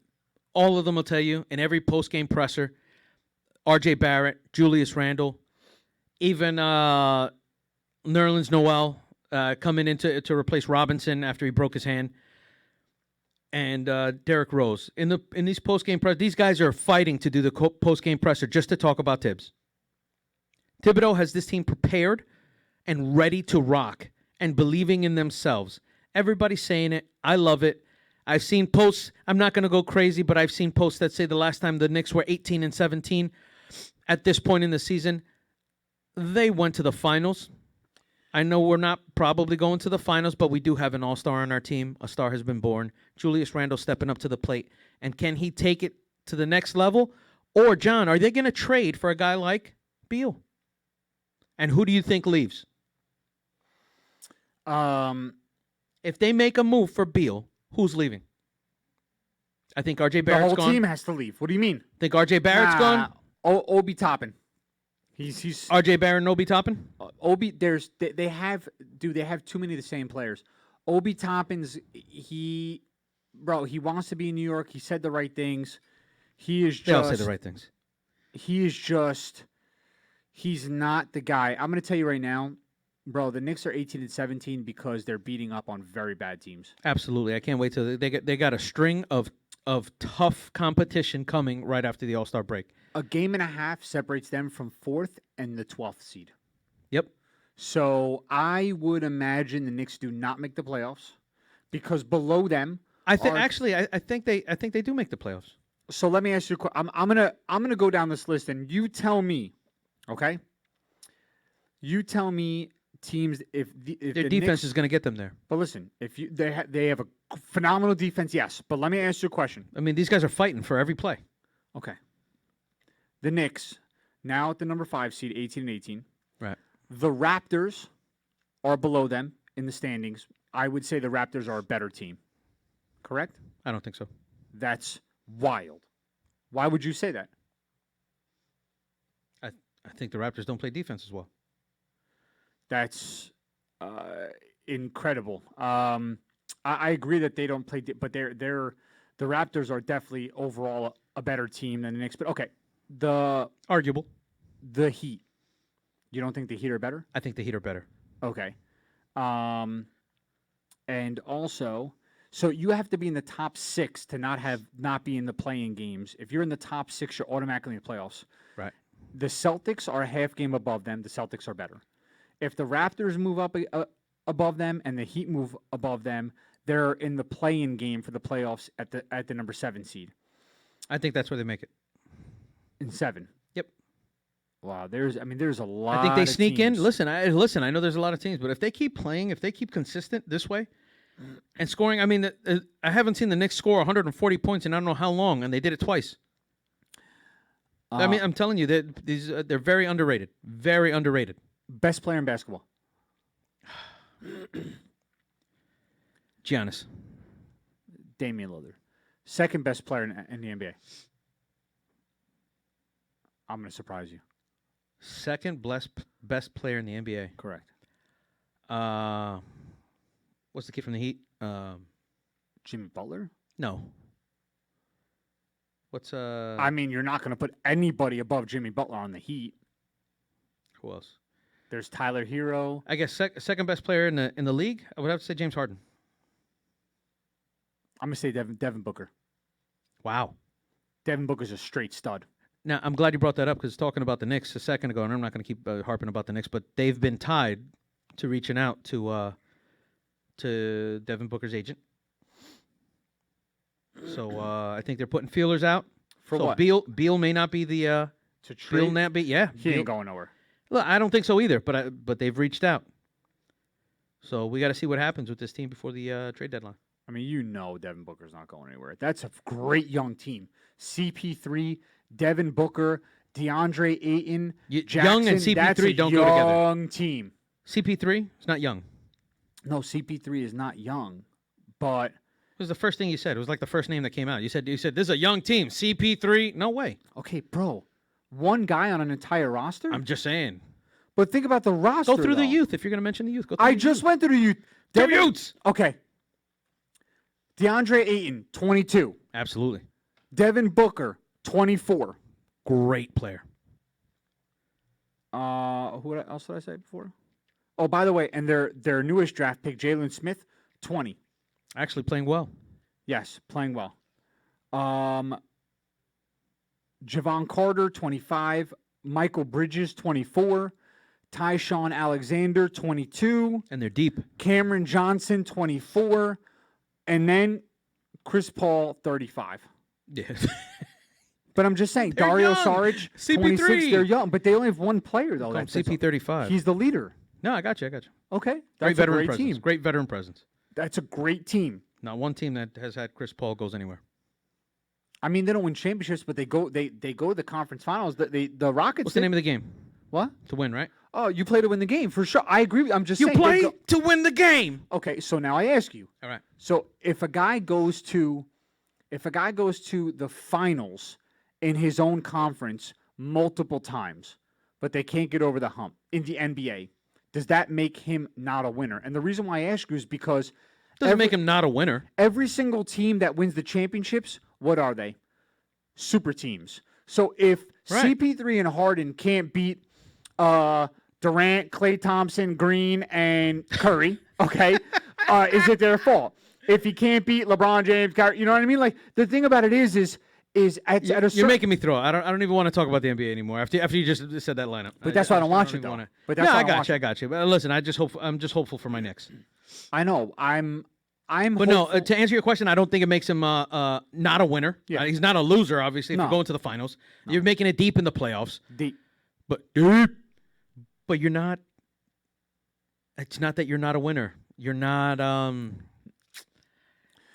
all of them will tell you in every post-game presser, R.J. Barrett, Julius Randle, even Nerlens Noel coming in to replace Robinson after he broke his hand, and Derrick Rose. In these post-game press, these guys are fighting to do the post-game presser just to talk about Tibbs. Thibodeau has this team prepared and ready to rock and believing in themselves. Everybody's saying it. I love it. I've seen posts. I'm not going to go crazy, but I've seen posts that say the last time the Knicks were 18-17 at this point in the season, they went to the finals. I know we're not probably going to the finals, but we do have an all-star on our team. A star has been born. Julius Randle stepping up to the plate. And can he take it to the next level? Or, John, are they going to trade for a guy like Beal? And who do you think leaves? If they make a move for Beal, who's leaving? I think R.J. The Barrett's whole gone. team has to leave. What do you mean? Think R.J. Barrett's gone? Obi Toppin. He's R.J. Barrett and Obi Toppin? Obi. They have too many of the same players. Obi Toppins, he wants to be in New York. He said the right things. He is just. They all say the right things. He is just. He's not the guy. I'm going to tell you right now, bro. The Knicks are 18-17 because they're beating up on very bad teams. Absolutely. I can't wait till they got a string of tough competition coming right after the All-Star break. A game and a half separates them from 4th and the 12th seed. Yep. So I would imagine the Knicks do not make the playoffs because below them. I think they do make the playoffs. So let me ask you a question. I'm gonna go down this list and you tell me, okay? You tell me teams if Their the defense Knicks, is going to get them there. But listen, if they have a phenomenal defense, yes. But let me ask you a question. I mean, these guys are fighting for every play. Okay. The Knicks now at the number 5 seed, 18-18. Right. The Raptors are below them in the standings. I would say the Raptors are a better team. Correct? I don't think so. That's wild. Why would you say that? I think the Raptors don't play defense as well. That's incredible. I agree that they don't play, but the Raptors are definitely overall a better team than the Knicks. But okay, Arguable. the Heat. You don't think the Heat are better? I think the Heat are better. Okay. And also, so you have to be in the top 6 to not be in the playing games. If you're in the top 6, you're automatically in the playoffs. Right. The Celtics are a half game above them. The Celtics are better. If the Raptors move up above them and the Heat move above them, they're in the play-in game for the playoffs at the number 7 seed. I think that's where they make it. In 7. Yep. Wow, there's a lot. I think they of sneak teams. in. Listen, I know there's a lot of teams, but if they keep playing, if they keep consistent this way and scoring, I mean, I haven't seen the Knicks score 140 points in I don't know how long, and they did it twice. I mean, I'm telling you, they're very underrated. Very underrated. Best player in basketball. Giannis. Damian Lillard. Second best player in the NBA. I'm going to surprise you. Second best player in the NBA. Correct. What's the kid from the Heat? Jimmy Butler? No. What's I mean, you're not going to put anybody above Jimmy Butler on the Heat. who else? There's Tyler Hero. I guess second best player in the league. I would have to say James Harden. I'm going to say Devin Booker. Wow. Devin Booker's a straight stud. Now, I'm glad you brought that up because talking about the Knicks a second ago, and I'm not going to keep harping about the Knicks, but they've been tied to reaching out to Devin Booker's agent. So I think they're putting feelers out. For so what? Beal may not be the To trade? Beal not be He ain't going nowhere. Look, I don't think so either, but they've reached out. So we got to see what happens with this team before the trade deadline. I mean, you know Devin Booker's not going anywhere. That's a great young team. CP3, Devin Booker, DeAndre Ayton, Jackson. Young and CP3 that's a don't go together. young team. CP3 is not young. No, CP3 is not young, but It was the first thing you said. It was like the first name that came out. You said this is a young team. CP3, no way. okay, bro. One guy on an entire roster? I'm just saying. But think about the roster. Go through the though. youth if you're going to mention the youth. Go through I the just youth. went through the youth. The youths. Okay. DeAndre Ayton, 22. Absolutely. Devin Booker, 24. Great player. Who else did I say before? Oh, by the way, and their newest draft pick, Jalen Smith, 20. Actually playing well. Yes, playing well. Javon Carter, 25. Michael Bridges, 24. Tyshawn Alexander, 22. And they're deep. Cameron Johnson, 24. And then Chris Paul, 35. Yeah. But I'm just saying, They're Dario young. Saric, CP3. 26. They're young, but they only have one player, though. Call him That's- CP35. He's the leader. No, I got you. Okay. Great That's a veteran great presence. team. Great veteran presence. That's a great team. Not one team that has had Chris Paul goes anywhere. I mean, they don't win championships, but they go to the conference finals. The Rockets. What's the name of the game? What? To win, right? Oh, you play to win the game for sure. I agree. I'm just You saying. they play go- to win the game. Okay, so now I ask you. All right. So if a guy goes to the finals in his own conference multiple times, but they can't get over the hump in the NBA, does that make him not a winner? And the reason why I ask you is because Doesn't make him not a winner. every single team that wins the championships, what are they? Super teams. So if Right. CP3 and Harden can't beat Durant, Klay Thompson, Green, and Curry, okay, is it their fault? If he can't beat LeBron James, Kyrie, you know what I mean? Like the thing about it is at a You're certain, making me throw. I don't even want to talk about the NBA anymore after you just said that lineup. But that's why I don't watch it, even though. wanna- But that's no, why I I don't watch got you. But listen, I'm just hopeful for my Knicks. I know I'm But hopeful. no, to answer your question, I don't think it makes him not a winner. Yeah. He's not a loser, obviously. If No. you're going to the finals, you're making it deep in the playoffs. But you're not. It's not that you're not a winner. You're not.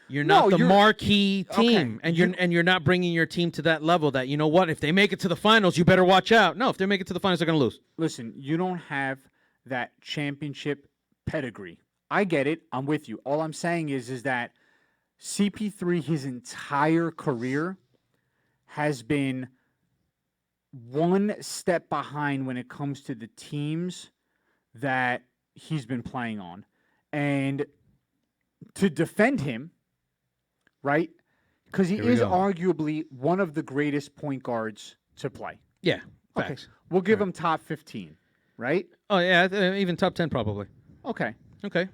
You're not the marquee team, Okay. and you're not bringing your team to that level. That you know what, if they make it to the finals, you better watch out. No, if they make it to the finals, they're going to lose. Listen, you don't have that championship pedigree. I get it. I'm with you. All I'm saying is that CP3, his entire career, has been one step behind when it comes to the teams that he's been playing on. And to defend him, right? Because he Here we is go. arguably one of the greatest point guards to play. Yeah, Okay. facts. We'll give him top 15, right? Oh yeah, even top 10 probably. Okay. Okay.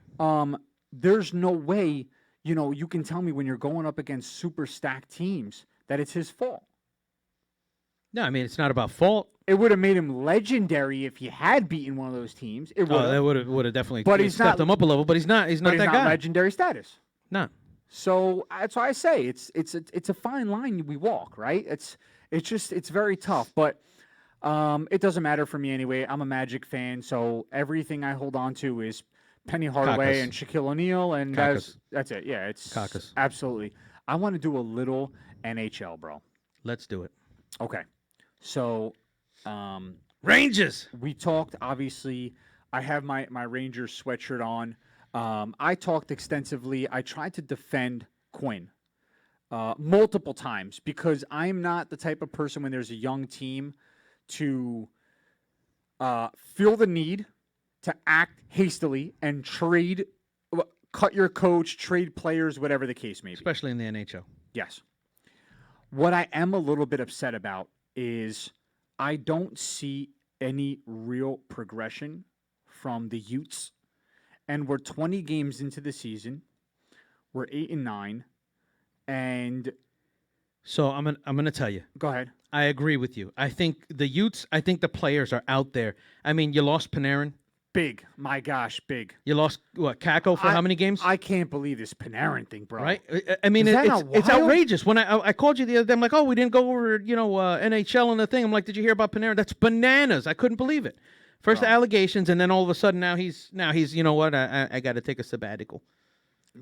There's no way, you can tell me when you're going up against super stacked teams that it's his fault. No, I mean it's not about fault. It would have made him legendary if he had beaten one of those teams. It would Oh, that have. would have definitely But he's stepped not- him up a level. But he's not. He's But not he's that not guy. legendary status. No. So that's why I say it's a fine line we walk, right? It's very tough, but it doesn't matter for me anyway. I'm a Magic fan, so everything I hold on to is Penny Hardaway Caucus. and Shaquille O'Neal, and Caucus. that's it. Yeah, it's Caucus. absolutely. I want to do a little NHL, bro. Let's do it. Okay, so Rangers. we talked. Obviously, I have my Rangers sweatshirt on. I talked extensively. I tried to defend Quinn multiple times because I'm not the type of person when there's a young team to feel the need to act hastily and cut your coach, trade players, whatever the case may be. Especially in the NHL. Yes. What I am a little bit upset about is I don't see any real progression from the Utes. And we're 20 games into the season. We're 8-9. And So I'm gonna tell you. go ahead. I agree with you. I think the Utes. I think the players are out there. I mean, you lost Panarin. Big. My gosh, big. You lost Kako for how many games? I can't believe this Panarin thing, bro. Right? I mean, Is that it's not wild? outrageous. When I called you the other day, I'm like, oh, we didn't go over, NHL and the thing. I'm like, did you hear about Panarin? That's bananas. I couldn't believe it. First the allegations, and then all of a sudden now he's you know what? I got to take a sabbatical.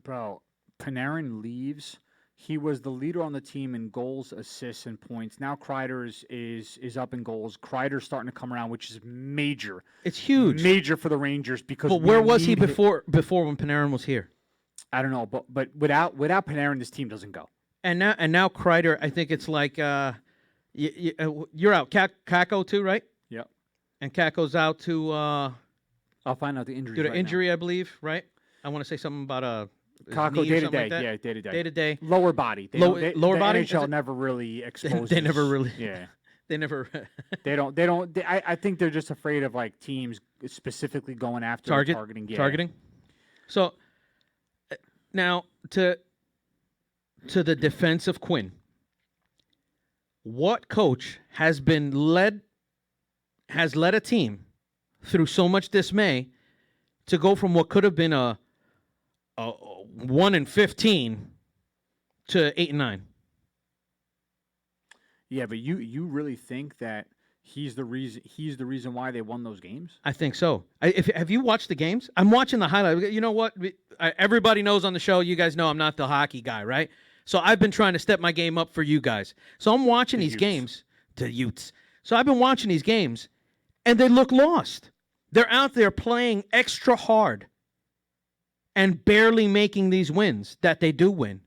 Bro, Panarin leaves. He was the leader on the team in goals, assists, and points. Now Kreider is up in goals. Kreider's starting to come around, which is major. It's huge. Major for the Rangers because. But we where was he need before when Panarin was here? I don't know, but without Panarin, this team doesn't go. And now Kreider, I think it's like you're out. Kako too, right? Yep. And Kako's out to I'll find out the injury. due to injury, I believe, right? I want to say something about Kako day to day, yeah, day to day. Day to day. Lower body. Lower The body? Is NHL it- never really exposes. They never really. Yeah. They never They don't. I think they're just afraid of like teams specifically going after targeting. Yeah. targeting. So now to the defense of Quinn. What coach has led a team through so much dismay to go from what could have been a 1-15 to 8-9? Yeah, but you really think that he's the reason why they won those games? I think so. Have you watched the games? I'm watching the highlight. You know what? Everybody knows on the show, you guys know I'm not the hockey guy, right? So I've been trying to step my game up for you guys. So I'm watching these games. The Utes. So I've been watching these games, and they look lost. They're out there playing extra hard and barely making these wins that they do win.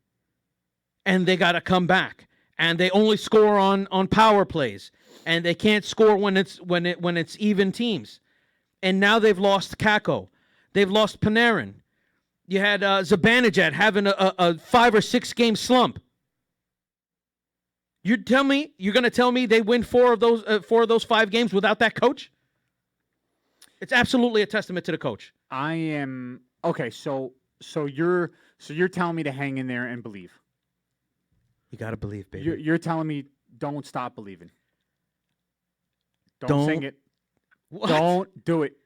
And they got to come back. And they only score on power plays. And they can't score when it's even teams. And now they've lost Kako. They've lost Panarin. You had Zibanejad having a 5 or 6 game slump. You're going to tell me they win 4 of those 5 games without that coach? It's absolutely a testament to the coach. I am okay. So you're telling me to hang in there and believe. You got to believe, baby. You're telling me don't stop believing. Don't sing it. What? Don't do it.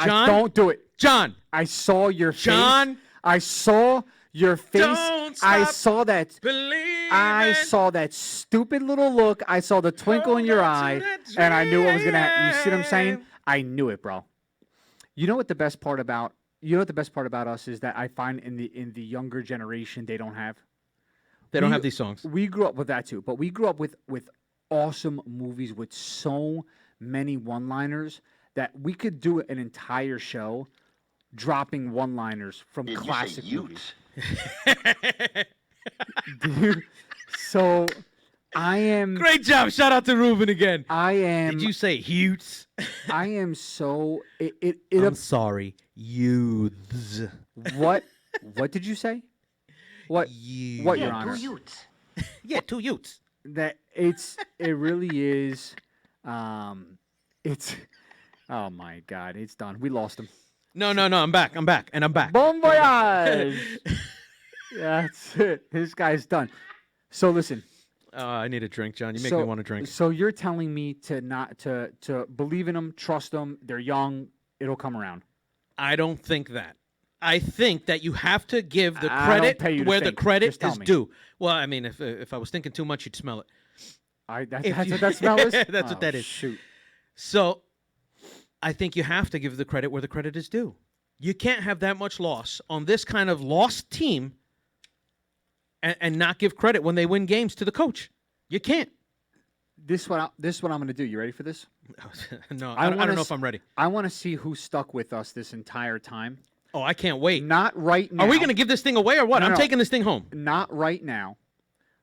John? Don't do it. John. I saw your face. John. I saw your face. Don't I stop saw that. believing. I saw that stupid little look. I saw the twinkle in your eye, and I knew what was gonna happen. You see what I'm saying? I knew it, bro. You know what the best part about us is that I find in the younger generation they don't have. They don't have these songs. We grew up with that too, but we grew up with awesome movies with so many one-liners that we could do an entire show dropping one-liners from classic movies. Dude, so I am Great job. Shout out to Ruben again. I am Did you say Hutes? I am so I'm sorry. Youths. What did you say? What Your Honor? 2 Utes. Yeah, 2 Utes. That it really is it's oh my God, it's done. We lost him. No. I'm back. And I'm back. Bon voyage. That's it. This guy's done. So listen. I need a drink, John. You make me want to drink. So you're telling me to not to believe in them, trust them. They're young. It'll come around. I don't think that. I think that you have to give the I credit don't pay you to where the think. credit Just tell is me. due. Well, I mean, if I was thinking too much, you'd smell it. That's what that smell is? That's what that is. Shoot. So I think you have to give the credit where the credit is due. You can't have that much loss on this kind of lost team and not give credit when they win games to the coach. You can't. This is what I'm going to do. You ready for this? No, I don't know if I'm ready. I want to see who stuck with us this entire time. Oh, I can't wait. Not right now. Are we going to give this thing away or what? I'm No. taking this thing home. Not right now,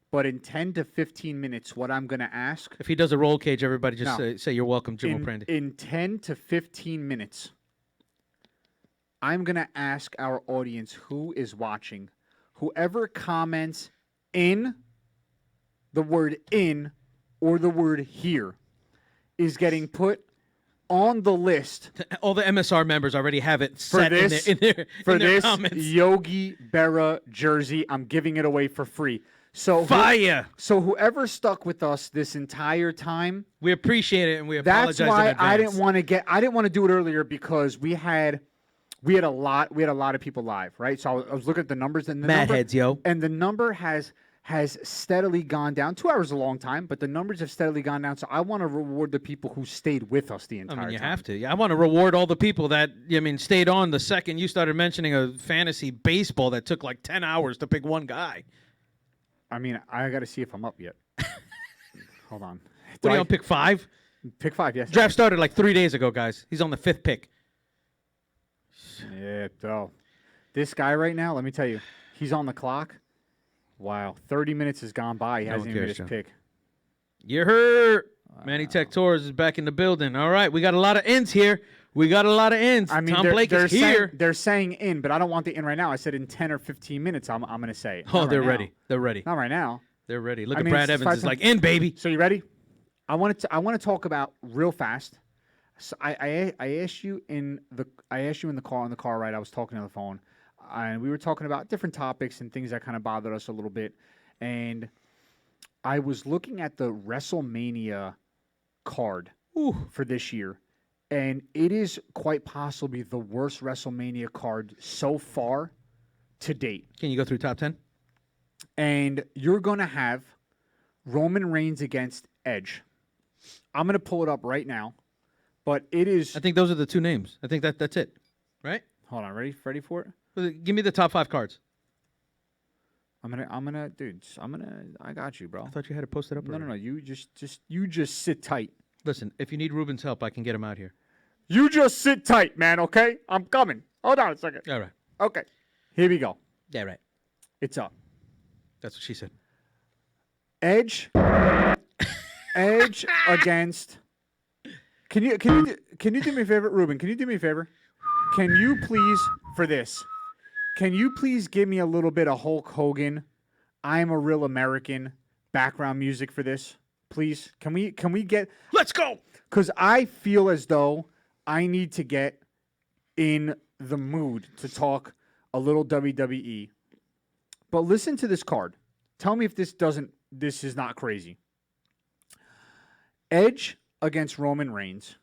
but in 10 to 15 minutes, what I'm going to ask If he does a roll cage, everybody just No. say you're welcome, Jim O'Prandy. in 10 to 15 minutes, I'm going to ask our audience who is watching. Whoever comments in the word in or the word here is getting put on the list All the MSR members already have it for set this in their comments. Yogi Berra jersey. I'm giving it away for free. So Fire! So whoever stuck with us this entire time, We appreciate it and we that's apologize why in advance. I didn't want to do it earlier because we had a lot of people live, right? So I was looking at the numbers and the Mad number, heads, yo. and the number has steadily gone down. 2 hours is a long time, but the numbers have steadily gone down. So I want to reward the people who stayed with us the entire I mean, you time. have to. I want to reward all the people that, stayed on the second you started mentioning a fantasy baseball that took like 10 hours to pick one guy. I mean, I got to see if I'm up yet. Hold on. What are you on pick 5? Pick 5, yes. Draft started like 3 days ago, guys. He's on the 5th pick. Yeah, so this guy right now, let me tell you, he's on the clock. Wow, 30 minutes has gone by. He hasn't even made his John. pick. You heard. Manny Tech Torres is back in the building. All right, we got a lot of ends here. I mean, Tom Blake is here. They're saying in, but I don't want the in right now. I said in 10 or 15 minutes, I'm going to say it. Oh, Not they're right ready. now. They're ready. Not right now. They're ready. Look I at mean, Brad it's Evans. Is 5 like, in, baby. So you ready? I want to talk about real fast. So I asked you in the car ride. I was talking on the phone, and we were talking about different topics and things that kind of bothered us a little bit. And I was looking at the WrestleMania card for this year, and it is quite possibly the worst WrestleMania card so far to date. Can you go through top 10? And you're going to have Roman Reigns against Edge. I'm going to pull it up right now, but it is. I think those are the 2 names. I think that's it, right? Hold on, ready for it? Give me the top 5 cards. I got you, bro. I thought you had it posted up. No. You just sit tight. Listen, if you need Ruben's help, I can get him out here. You just sit tight, man. Okay, I'm coming. Hold on a second. All right. Okay, here we go. Yeah, right. It's up. That's what she said. Edge against. Can Can you do me a favor, Ruben? Can you do me a favor? Can you please, for this, can you please give me a little bit of Hulk Hogan, I'm a Real American background music for this, please? Can we get? Let's go. Because I feel as though I need to get in the mood to talk a little WWE. But listen to this card. Tell me if this is not crazy. Edge against Roman Reigns.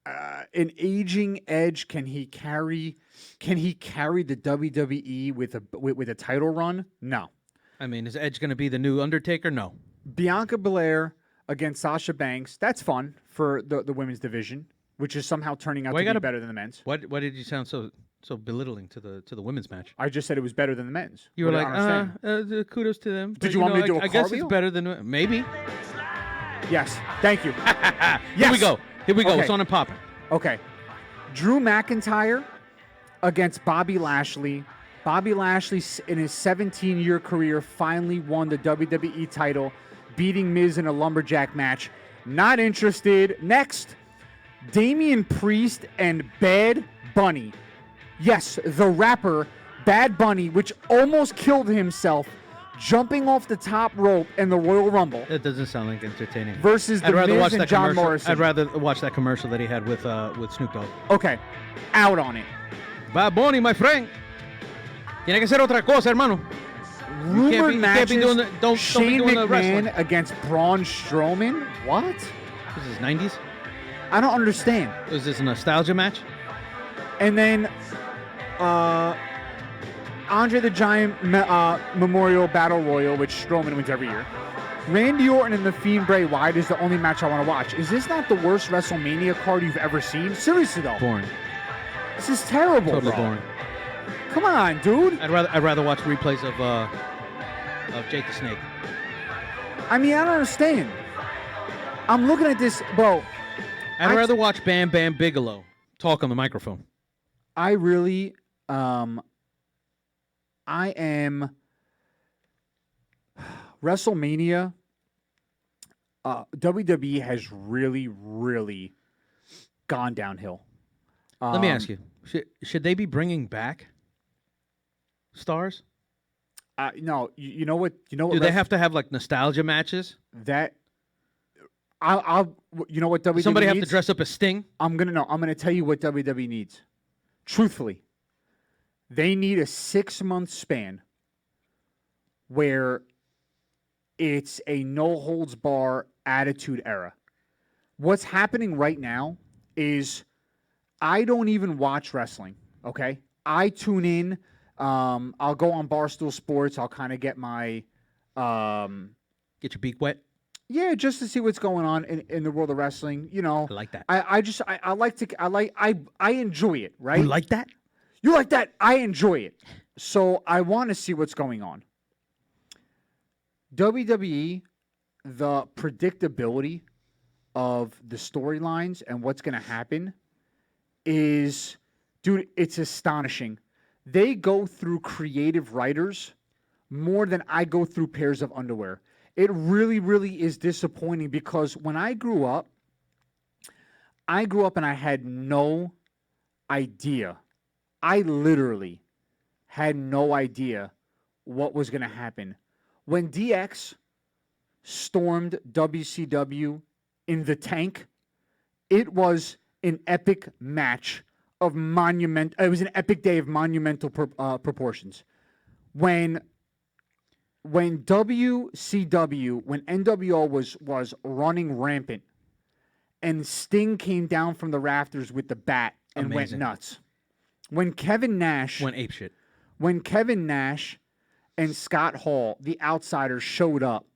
An aging Edge, can he carry the WWE with a title run? No. I mean, is Edge going to be the new Undertaker? No. Bianca Belair against Sasha Banks. That's fun for the women's division, which is somehow turning out to be better than the men's. Why did you sound so belittling to the women's match? I just said it was better than the men's. You were like, kudos to them. Did you want me to do a I guess it's cartwheel? better than maybe. Yes. Thank you. Here Yes. we go. Okay. It's on and popping. Okay. Drew McIntyre against Bobby Lashley. Bobby Lashley, in his 17-year career, finally won the WWE title, beating Miz in a lumberjack match. Not interested. Next, Damian Priest and Bad Bunny. Yes, the rapper Bad Bunny, which almost killed himself jumping off the top rope in the Royal Rumble. That doesn't sound like entertaining. Versus the Miz and John Morrison. I'd rather watch that commercial that he had with Snoop Dogg. Okay, out on it. Bad Bunny, my friend. Tiene que ser otra cosa, hermano. Rumored you matches, can't be doing don't Shane be doing the wrestling. McMahon against Braun Strowman? What? This is 90s? I don't understand. Is this a nostalgia match? And then Andre the Giant Memorial Battle Royal, which Strowman wins every year. Randy Orton and The Fiend Bray Wyatt is the only match I want to watch. Is this not the worst WrestleMania card you've ever seen? Seriously, though. Boring. This is terrible, Totally bro. boring. Come on, dude. I'd rather watch replays of Jake the Snake. I mean, I don't understand. I'm looking at this, bro. I'd rather watch Bam Bam Bigelow talk on the microphone. I really, I am WrestleMania. WWE has really, really gone downhill. Let me ask you: should they be bringing back stars? No, you know what? You know what? Do they have to have like nostalgia matches? That? I'll. You know what WWE Somebody needs? have to dress up as Sting? I'm gonna tell you what WWE needs. Truthfully, they need a 6-month span where it's a no-holds-bar attitude era. What's happening right now is I don't even watch wrestling, okay? I tune in. I'll go on Barstool Sports. I'll kind of get my... Get your beak wet? Yeah, just to see what's going on in the world of wrestling. You know, I like that. I enjoy it, right? You like that? You like that? I enjoy it. So I want to see what's going on. WWE, the predictability of the storylines and what's going to happen is, dude, it's astonishing. They go through creative writers more than I go through pairs of underwear. It really, really is disappointing because when I grew up and I had no idea. I literally had no idea what was going to happen. When DX stormed WCW in the tank, it was an epic match of it was an epic day of monumental proportions. When WCW, when NWO was running rampant, and Sting came down from the rafters with the bat and went nuts. When Kevin Nash went apeshit. When Kevin Nash and Scott Hall, the Outsiders, showed up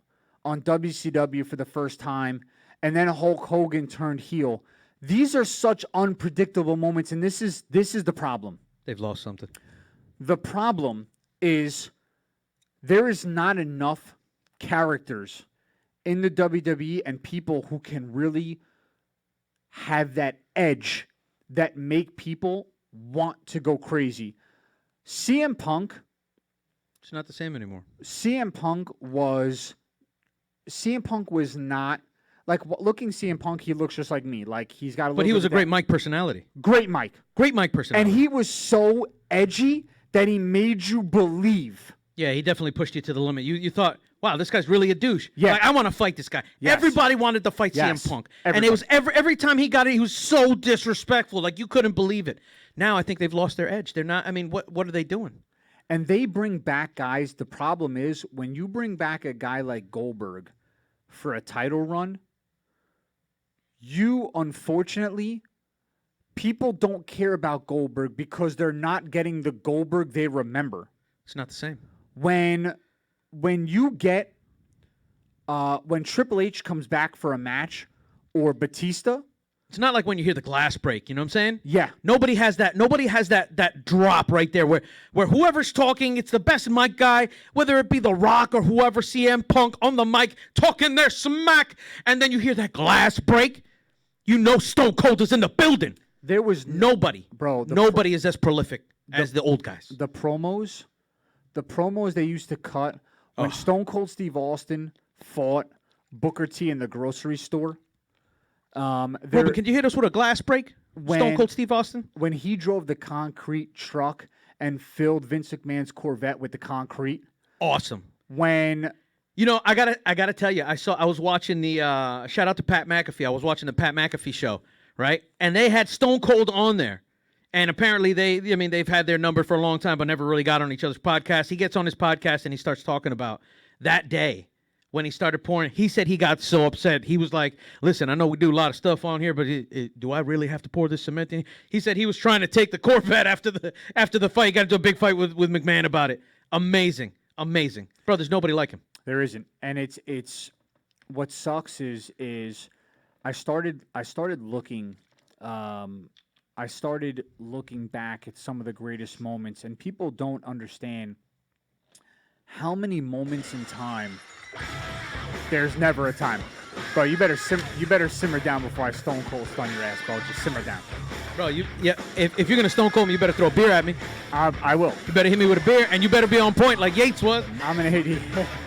on WCW for the first time, and then Hulk Hogan turned heel. These are such unpredictable moments, and this is the problem. They've lost something. The problem is there is not enough characters in the WWE and people who can really have that edge that make people want to go crazy. CM Punk. It's not the same anymore. CM Punk was not Like looking CM Punk, he looks just like me. Like he's got a little. But he was bit a great mic personality. great mic, Great mic personality. and he was so edgy that he made you believe. Yeah, he definitely pushed you to the limit. You thought, wow, this guy's really a douche. Yeah. Like, I want to fight this guy. Yes. Everybody wanted to fight Yes. CM Punk. Everybody. And it was every time he got it, he was so disrespectful. Like, you couldn't believe it. Now I think they've lost their edge. They're not, I mean, what are they doing? And they bring back guys. The problem is when you bring back a guy like Goldberg for a title run, you unfortunately, people don't care about Goldberg because they're not getting the Goldberg they remember. It's not the same. When you get when Triple H comes back for a match or Batista, It's not like when you hear the glass break. You know what I'm saying? yeah, Nobody has that. Nobody has that drop right there where whoever's talking, it's the best mic guy, whether it be The Rock or whoever, CM Punk on the mic talking their smack, and then you hear that glass break. You know Stone Cold is in the building. there was Nobody, Bro, nobody is as prolific as the old guys. the promos they used to cut when Stone Cold Steve Austin fought Booker T in the grocery store. Robert, can you hit us with a glass break? Stone Cold Steve Austin? When he drove the concrete truck and filled Vince McMahon's Corvette with the concrete. Awesome. When You know, I gotta tell you, I was watching the shout out to Pat McAfee. I was watching the Pat McAfee show, right? And they had Stone Cold on there. And apparently they've had their number for a long time, but never really got on each other's podcast. He gets on his podcast and he starts talking about that day when he started pouring. He said he got so upset. He was like, listen, I know we do a lot of stuff on here, but do I really have to pour this cement in? He said he was trying to take the Corvette after the fight. He got into a big fight with McMahon about it. Amazing. Bro, there's nobody like him. there isn't, and it's what sucks is I started looking back at some of the greatest moments, and people don't understand how many moments in time. There's never a time, bro. You better simmer down before I Stone Cold stun your ass, bro. Just simmer down. Bro, if you're gonna Stone Cold me, you better throw a beer at me. I will. You better hit me with a beer, and you better be on point like Yates was. I'm gonna hit you.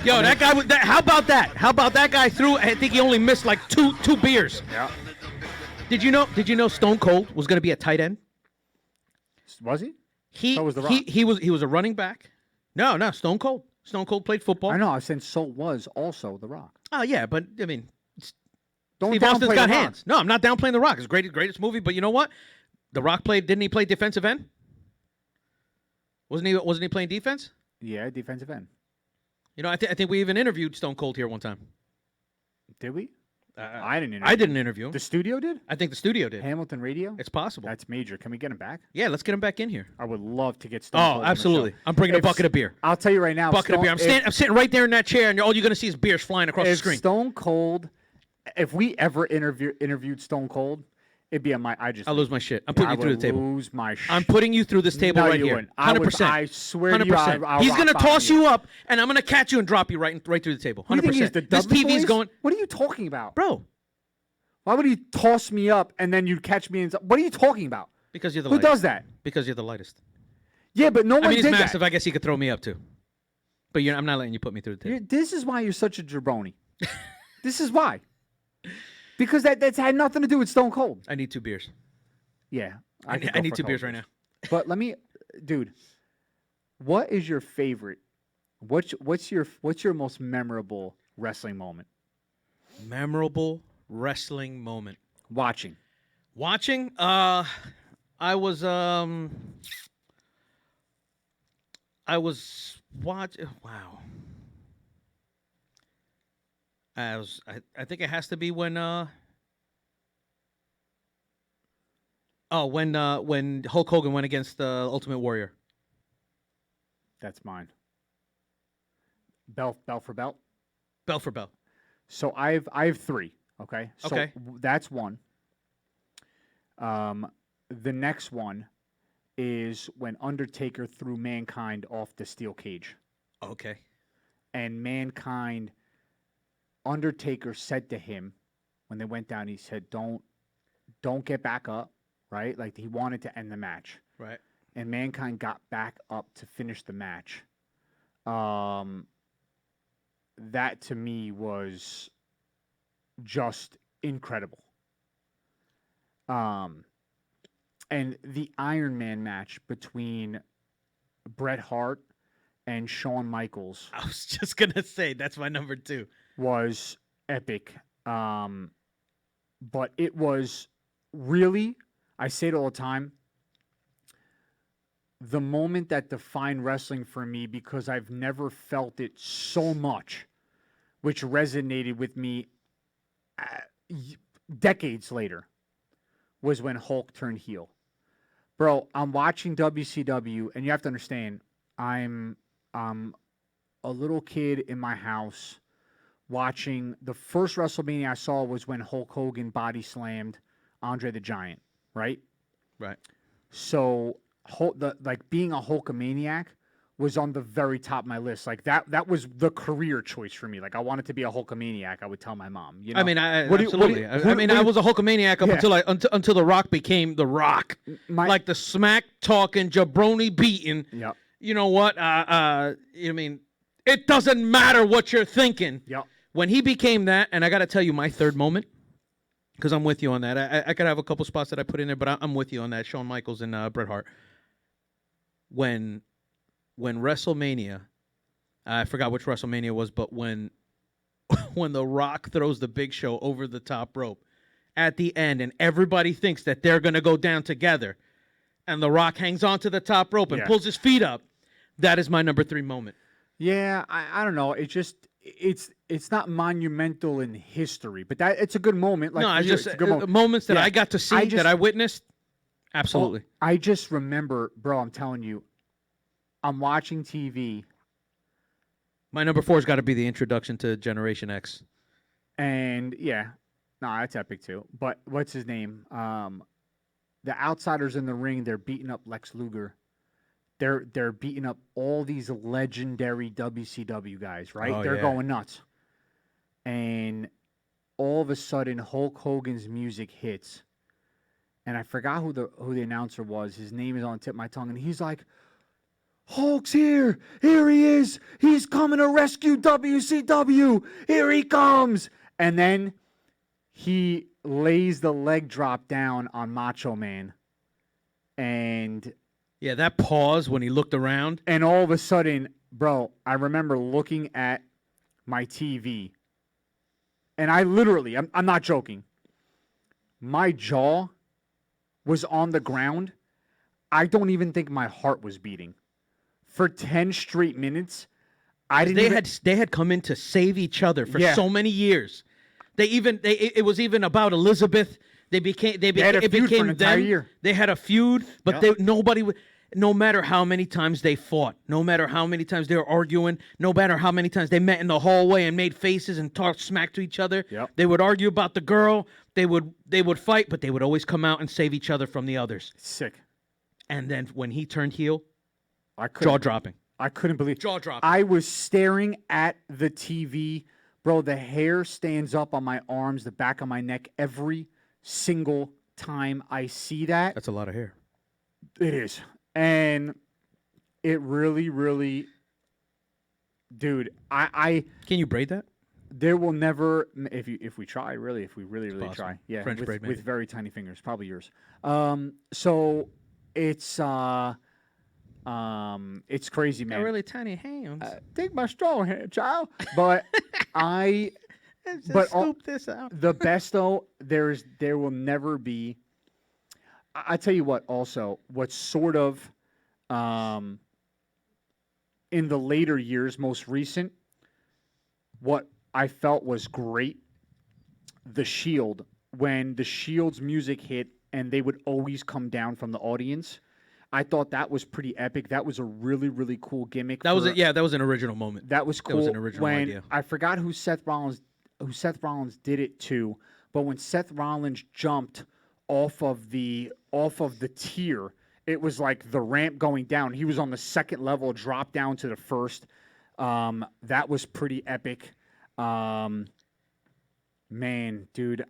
Yo, that guy was. How about that? How about that guy threw? I think he only missed like two beers. Yeah. Did you know Stone Cold was gonna be a tight end? Was he? He So was The Rock. he was a running back. No, Stone Cold. Stone Cold played football. I know. I was saying so was also The Rock. Oh yeah, but I mean, Don't Steve Austin's downplay got The Rock. hands. No, I'm not downplaying The Rock. It's greatest movie. But you know what? The Rock played. Didn't he play defensive end? Wasn't he playing defense? Yeah, defensive end. You know, I think we even interviewed Stone Cold here one time. Did we? I didn't. I didn't interview him. The studio did. I think the studio did. Hamilton Radio. It's possible. That's major. Can we get him back? Yeah, let's get him back in here. I would love to get Stone Oh, Cold on the absolutely. show. I'm bringing a If- bucket of beer. I'll tell you right now. Bucket of beer. I'm sitting right there in that chair, and all you're going to see is beers flying across the If screen. Stone Cold, if we ever interviewed Stone Cold, it'd be on my. I'll lose my shit. I'm putting I you through the would table. lose my. I'm putting you through this table No, right you here. wouldn't. I would- 100%. I swear to you, 100%. I'll He's rock going to bottom toss you. you up, and I'm going to catch you and drop you right through the table. 100%. What do you think he is, the This Dudley TV's Boys? going, What are you talking about? bro, Why would you toss me up and then you'd catch me? What are you talking about? because you're the Who lightest. does that? Because you're the lightest. Yeah, but no one I mean, he's did massive. that. I guess he could throw me up too. But I'm not letting you put me through the table. This is why you're such a jabroni. This is why. Because that's had nothing to do with Stone Cold. I need 2 beers. Yeah, I could go need for 2 beers Coke. right now. But let me, dude. What is your favorite? What's your most memorable wrestling moment? Memorable wrestling moment. Watching. I was watching. Wow. I think it has to be when when Hulk Hogan went against the Ultimate Warrior. That's mine. Belt for belt. Bell for bell. So I have 3. Okay. So Okay. That's one. The next one is when Undertaker threw Mankind off the steel cage, Okay. and Undertaker said to him when they went down, he said, "Don't get back up." Right? Like he wanted to end the match. Right. And Mankind got back up to finish the match. That to me was just incredible. And the Iron Man match between Bret Hart and Shawn Michaels I was just gonna say that's my number 2. was epic. But it was really, I say it all the time, the moment that defined wrestling for me because I've never felt it so much, which resonated with me decades later, was when Hulk turned heel. Bro, I'm watching WCW, and you have to understand, I'm a little kid in my house watching. The first WrestleMania I saw was when Hulk Hogan body slammed Andre the Giant, right? Right. So, being a Hulkamaniac was on the very top of my list. Like that was the career choice for me. Like I wanted to be a Hulkamaniac. I would tell my mom. You know? I mean, absolutely. I was a Hulkamaniac until The Rock became The Rock. Like the smack talking, jabroni beating. Yep. You know what? I mean, it doesn't matter what you're thinking. Yep. When he became that, and I got to tell you my third moment, because I'm with you on that. I could have a couple spots that I put in there, but I'm with you on that. Shawn Michaels and Bret Hart. When WrestleMania, I forgot which WrestleMania it was, but when The Rock throws the Big Show over the top rope at the end, and everybody thinks that they're going to go down together, and The Rock hangs onto the top rope and pulls his feet up, that is my number 3 moment. Yeah, I don't know. It's not monumental in history, but it's a good moment. Like, no, I just it's a good moment. Moments that I got to see, that I witnessed. Absolutely. I just remember, bro, I'm telling you, I'm watching TV. My number 4's got to be the introduction to Generation X. And, that's epic too. But what's his name? The outsiders in the ring, they're beating up Lex Luger. They're beating up all these legendary WCW guys, right? Oh, they're going nuts. And all of a sudden, Hulk Hogan's music hits. And I forgot who the announcer was. His name is on the tip of my tongue. And he's like, Hulk's here. Here he is. He's coming to rescue WCW. Here he comes. And then he lays the leg drop down on Macho Man. And yeah, that pause when he looked around. And all of a sudden, bro, I remember looking at my TV. And I literally, I'm not joking, my jaw was on the ground. I don't even think my heart was beating. For 10 straight minutes, They had come in to save each other for so many years. It was even about Elizabeth. They became had a it feud became for an entire them. year. They had a feud, but nobody would. No matter how many times they fought, no matter how many times they were arguing, no matter how many times they met in the hallway and made faces and talked smack to each other, they would argue about the girl. They would fight, but they would always come out and save each other from the others. Sick. And then when he turned heel, Jaw dropping. I couldn't believe. Jaw dropping. I was staring at the TV. Bro, the hair stands up on my arms, the back of my neck, every single time I see that. That's a lot of hair. It is. And it really, really, dude, I Can you braid that? there will never, if we try, really, if we really possible. try, yeah, French braid, maybe. with very tiny fingers, probably yours. So it's crazy, man. really tiny hands. Take my strong hand, child. But Scoop this out. the best though, there will never be. I tell you what. Also, what's sort of, in the later years, most recent, what I felt was great. The Shield, when the Shield's music hit, and they would always come down from the audience. I thought that was pretty epic. That was a really, really cool gimmick. That was an original moment. That was cool. That was an original idea. I forgot who Seth Rollins did it to, but when Seth Rollins jumped off of the tier, it was like the ramp going down. He was on the second level, dropped down to the first. That was pretty epic. Man, dude,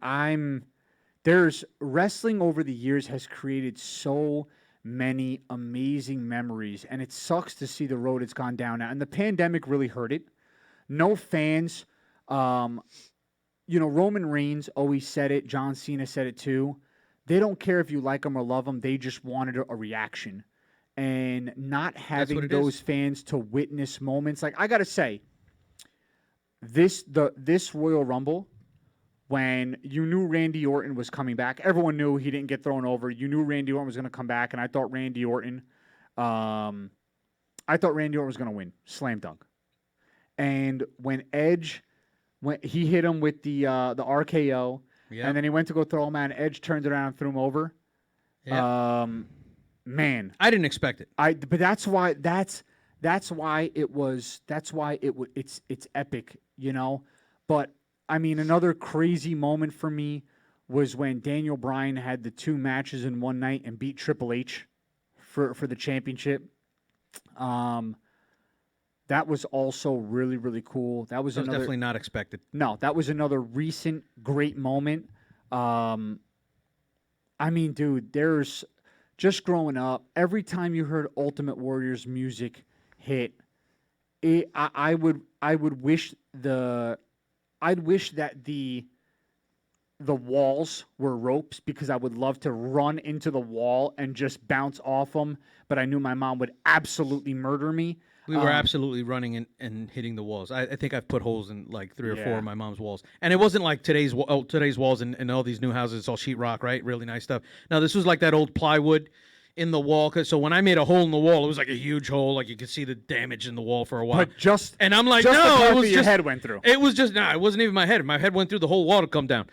there's wrestling over the years has created so many amazing memories, and it sucks to see the road it's gone down now. And the pandemic really hurt it. No fans, Roman Reigns always said it. John Cena said it too. They don't care if you like them or love them. They just wanted a reaction. And not having those fans to witness moments. Like, I got to say, this Royal Rumble, when you knew Randy Orton was coming back, everyone knew he didn't get thrown over. You knew Randy Orton was going to come back, and I thought Randy Orton was going to win. Slam dunk. And when Edge, he hit him with the RKO, and then he went to go throw him out, and Edge turned around and threw him over. Yeah. Man, I didn't expect it. But that's why it's epic, But I mean, another crazy moment for me was when Daniel Bryan had the 2 matches in one night and beat Triple H for the championship. That was also really, really cool. That was definitely not expected. No, that was another recent great moment. I mean, dude, there's just growing up, every time you heard Ultimate Warrior's music hit, I would wish I'd wish that the walls were ropes, because I would love to run into the wall and just bounce off them, but I knew my mom would absolutely murder me. We were absolutely running and hitting the walls. I think I've put holes in like 3 or 4 of my mom's walls. And it wasn't like today's walls and all these new houses, it's all sheetrock, right? Really nice stuff. Now, this was like that old plywood in the wall. So when I made a hole in the wall, it was like a huge hole. Like you could see the damage in the wall for a while. But and I'm like, just no, the part it was that your head went through. It was just, it wasn't even my head. My head went through the whole wall to come down.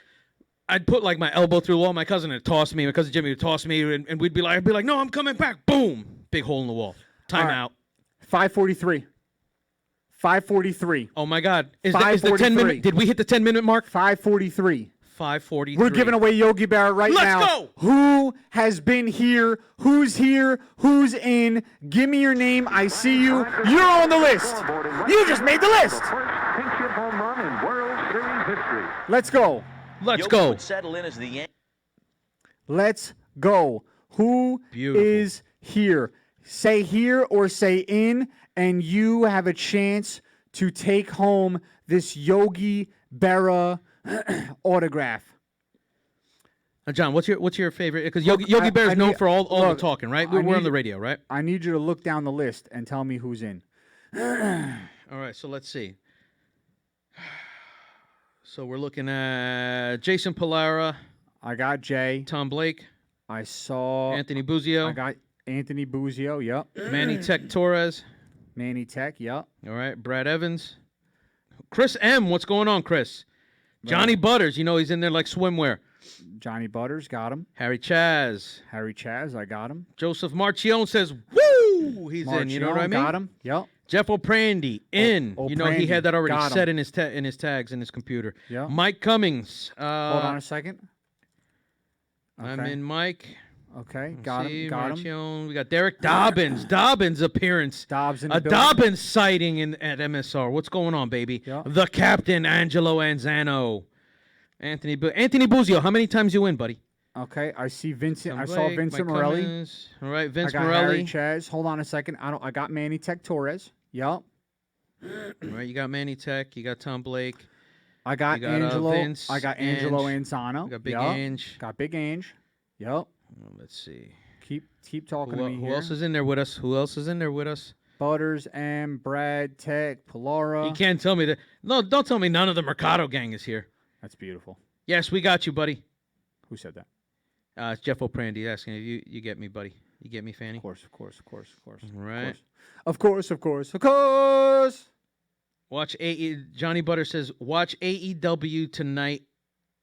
I'd put like my elbow through the wall. My cousin would toss me. My cousin Jimmy would toss me, and I'd be like, no, I'm coming back. Boom. Big hole in the wall. Time out. 5:43. 5:43. Oh my God! Is the 10-minute? Did we hit the 10-minute mark? 5:43. 5:43. We're giving away Yogi Berra right now. Let's go! Who has been here? Who's here? Who's in? Give me your name. I see you. You're on the list. You just made the list. Let's go. Let's go. Would settle in as the Let's go. Who is here? Say here or say in, and you have a chance to take home this Yogi Berra autograph. Now, John, what's your favorite? Because Yogi Berra is known for all the talking, right? We're on the radio, right? I need you to look down the list and tell me who's in. All right, so let's see. So we're looking at Jason Pallara. I got Jay. Tom Blake. I saw Anthony Buzio. I got Anthony Buzio, yep. Manny Tech Torres. Manny Tech, yep. All right, Brad Evans. Chris M., what's going on, Chris? Johnny Butters, he's in there like swimwear. Johnny Butters, got him. Harry Chaz, I got him. Joseph Marchione says, woo! He's in, you know what I mean? Got him, yep. Jeff O'Prandy, in. He had that already set in his tags in his computer. Yep. Mike Cummings. Hold on a second. Okay. I'm in Mike. Okay, got him. We got Derek Dobbins. Dobbins appearance. Dobbs in the building. Dobbins sighting at MSR. What's going on, baby? Yeah. The captain, Angelo Anzano. Anthony Buzio. How many times you win, buddy? Okay, I see Vincent. Tom I saw Blake, Vincent Mike Morelli. Cummins. All right, Vince I got Morelli. Harry Chaz. Hold on a second. I got Manny Tech Torres. Yep. All right, you got Manny Tech. You got Tom Blake. I got Angelo. Vince, I got Angelo Anzano. You got Big Ange. Got Big Ange. Yep. Let's see. Keep talking to me here. Who else is in there with us? Butters, M, Brad, Tech, Pallara. You can't tell me that. No, don't tell me none of the Mercado gang is here. That's beautiful. Yes, we got you, buddy. Who said that? It's Jeff O'Prandy asking if you get me, buddy. You get me, Fanny? Of course. All right. Of course. Watch Johnny Butter says, watch AEW tonight.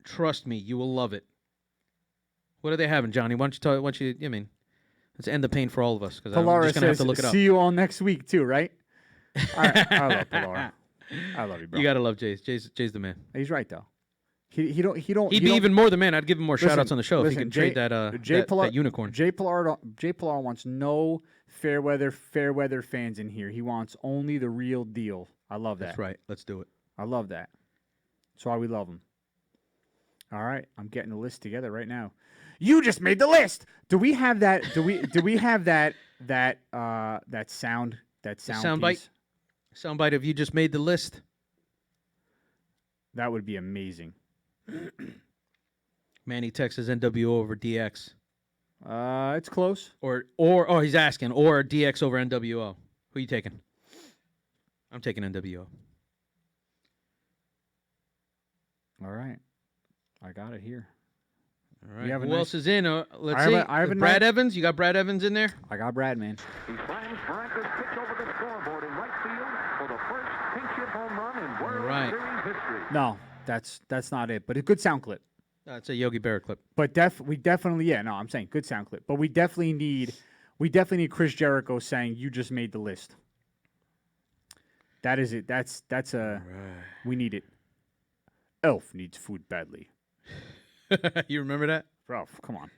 Trust me, you will love it. What are they having, Johnny? Let's end the pain for all of us, because I'm just going to have to look it up. See you all next week, too, right? I love Pallara. I love you, bro. You got to love Jace. Jay's the man. He's right, though. He'd be even more the man. I'd give him more shout-outs on the show if he listen, could trade that unicorn. Jay Pallara wants no fair weather fans in here. He wants only the real deal. I love that. That's right. Let's do it. I love that. That's why we love him. All right, I'm getting the list together right now. You just made the list. Do we have that? Do we have that sound bite? Sound bite of you just made the list. That would be amazing. Manny Texas NWO over DX. It's close. Or he's asking, or DX over NWO. Who you taking? I'm taking NWO. All right. I got it here. All right. Who else is in? Let's see. I have a Brad nice- Evans. You got Brad Evans in there? I got Brad, man. He slams Barranca's pitch over the scoreboard in right field for the first pink chip home run in World right. Series history. No, that's not it. But a good sound clip. That's a Yogi Berra clip. But we definitely, I'm saying good sound clip. But we definitely need Chris Jericho saying you just made the list. That is it. That's we need it. Elf needs food badly. You remember that? Bro, come on.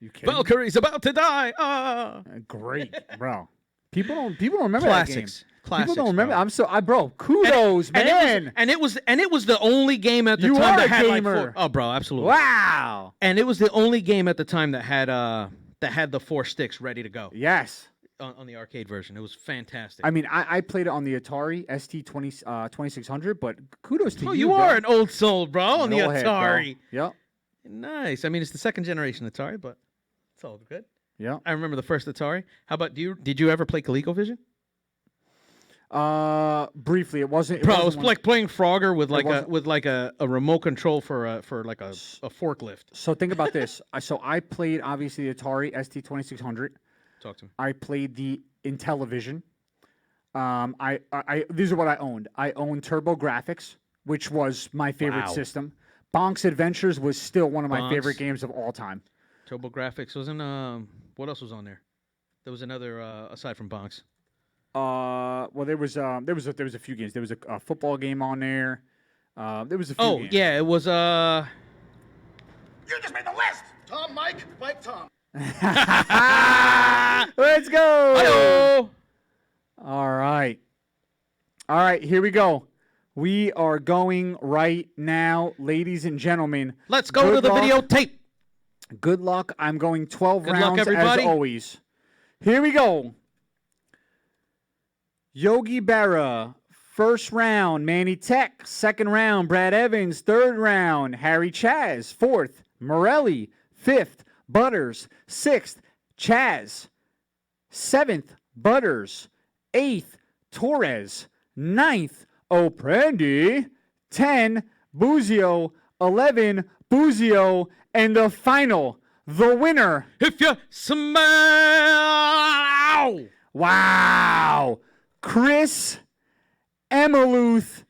You kidding? Valkyrie's about to die. Ah. Great, bro. People don't remember Classics. that game. Classics. People don't remember. Bro. Bro, kudos, man. And it was the only game at the You time are that a had gamer. like 4. Oh, bro, absolutely. Wow. And it was the only game at the time that had the 4 sticks ready to go Yes. on the arcade version. It was fantastic. I mean, I played it on the Atari ST 2600, but kudos to you. Oh, you bro. are an old soul, bro, on the Old head, bro. Atari. Yep. Nice. I mean, it's the second generation Atari, but it's all good. Yep. I remember the first Atari. How about did you ever play ColecoVision? Briefly, it wasn't. Bro, it was wasn't one- like playing Frogger with wasn't- like a remote control for like a forklift. So think about this. I played obviously the Atari ST 2600. Talk to me. I played the Intellivision. These are what I owned. I owned TurboGrafx, which was my favorite Wow. system. Bonk's Adventures was still one of my Bonk's. favorite games of all time. TurboGrafx wasn't. What else was on there? There was another aside from Bonks. Well, there was a few games. There was a football game on there. There was a few. Oh games. yeah, it was You just made the list. Tom, Mike, Tom. Let's go. Hello. All right. Here we go. We are going right now, ladies and gentlemen. Let's go to the luck. videotape. Good luck. I'm going 12 Good luck, rounds everybody. as always. Here we go. Yogi Berra, first round. Manny Tech, second round. Brad Evans, third round. Harry Chaz, fourth. Morelli, fifth. Butters, sixth. Chaz, seventh. Butters, eighth. Torres, ninth. Oprendi, 10. Buzio, 11. Buzio, and the final, the winner. If you smell. Wow. Chris Emaluth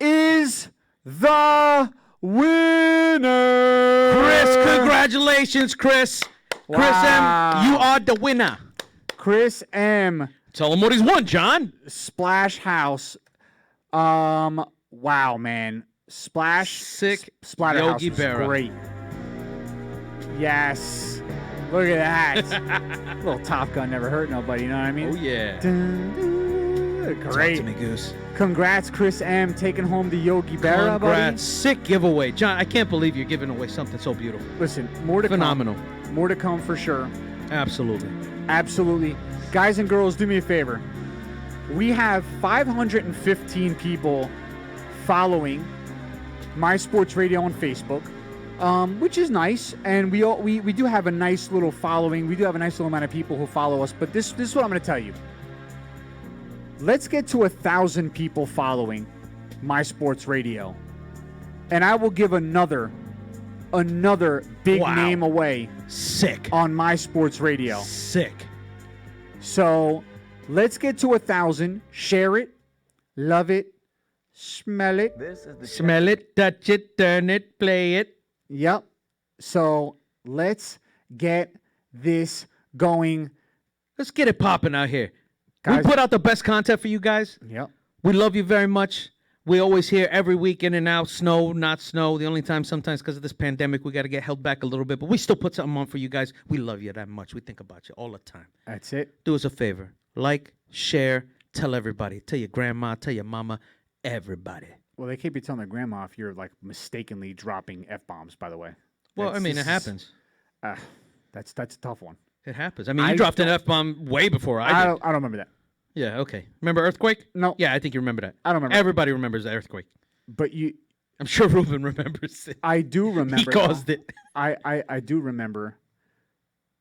is the winner. Chris, congratulations, Chris. Wow. Chris M, you are the winner. Chris M. Tell him what he's won, John. Splash House. Wow, man. Sick Splatter Yogi House was Berra. great. Yes. Look at that. Little Top Gun never hurt nobody, you know what I mean? Oh, yeah. Dun, dun. Great. Talk to me, Goose. Congrats, Chris M. taking home the Yogi Berra, Congrats. Sick giveaway. John, I can't believe you're giving away something so beautiful. buddy. Listen, more to Phenomenal. come. More to come for sure. Absolutely. Absolutely. Guys and girls, do me a favor. We have 515 people following My Sports Radio on Facebook, which is nice. And we do have a nice little following. We do have a nice little amount of people who follow us. But this is what I'm going to tell you. Let's get to 1,000 people following My Sports Radio. And I will give another big Wow. name away Sick. on My Sports Radio. Sick. So let's get to 1,000. Share it, love it, smell it. Smell it, touch it, turn it, play it. Yep. So let's get this going. Let's get it popping out here. Guys- We put out the best content for you guys. Yep. We love you very much. We always hear every week in and out, snow, not snow. The only time sometimes because of this pandemic, we got to get held back a little bit. But we still put something on for you guys. We love you that much. We think about you all the time. That's it. Do us a favor. Like, share, tell everybody. Tell your grandma, tell your mama, everybody. Well, they can't be telling their grandma if you're like mistakenly dropping F-bombs, by the way. Well, That's- I mean, this it is- happens. That's a tough one. It happens. I mean, you dropped an F-bomb way before I I did. don't remember that. Yeah, okay. Remember Earthquake? No. Yeah, I think you remember that. I don't remember. Everybody remembers the Earthquake. But you I'm sure Ruben remembers it. I do remember. He caused though. it. I do remember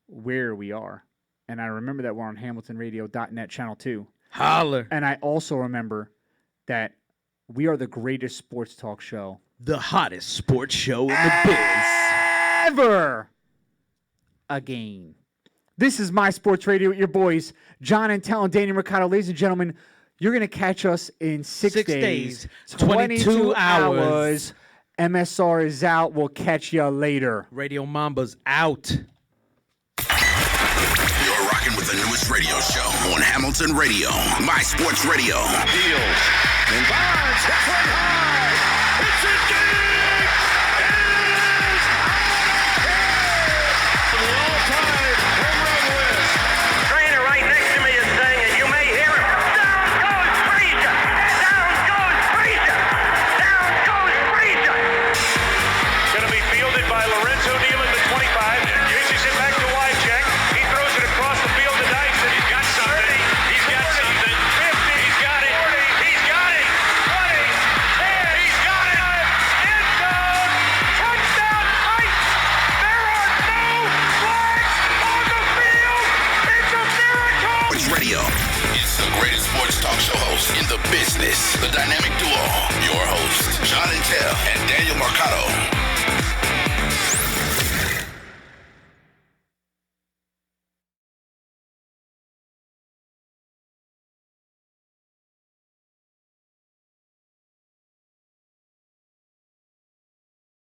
where we are. And I remember that we're on HamiltonRadio.net Channel 2. Holler. And I also remember that we are the greatest sports talk show The hottest sports show in the biz. ever again. This is My Sports Radio with your boys, John and Tell and Danny Mercado. Ladies and gentlemen, you're going to catch us in 6 days. 22 hours. MSR is out. We'll catch you later. Radio Mamba's out. You're rocking with the newest radio show on Hamilton Radio, My Sports Radio. Deals. And Barnes hits one high. It's a dig. It is out of here. The all-time home run list. Trainer right next to me is saying it. You may hear him. Down goes Frazier. Down goes Frazier. Down goes Frazier. Going to be fielded by Lorenzo Neal at the 25. Pitches it back to Wycheck. He throws it across the field to Dyson. He's got something. He's got something. 50. He's got it. 40. He's got it. 20. 10. He's got it. End zone. Touchdown Mike. There are no flags on the field. It's a miracle. Sports Radio. It's the greatest sports talk show host in the business. The dynamic duo. Your host, John and Tell and Daniel Mercado.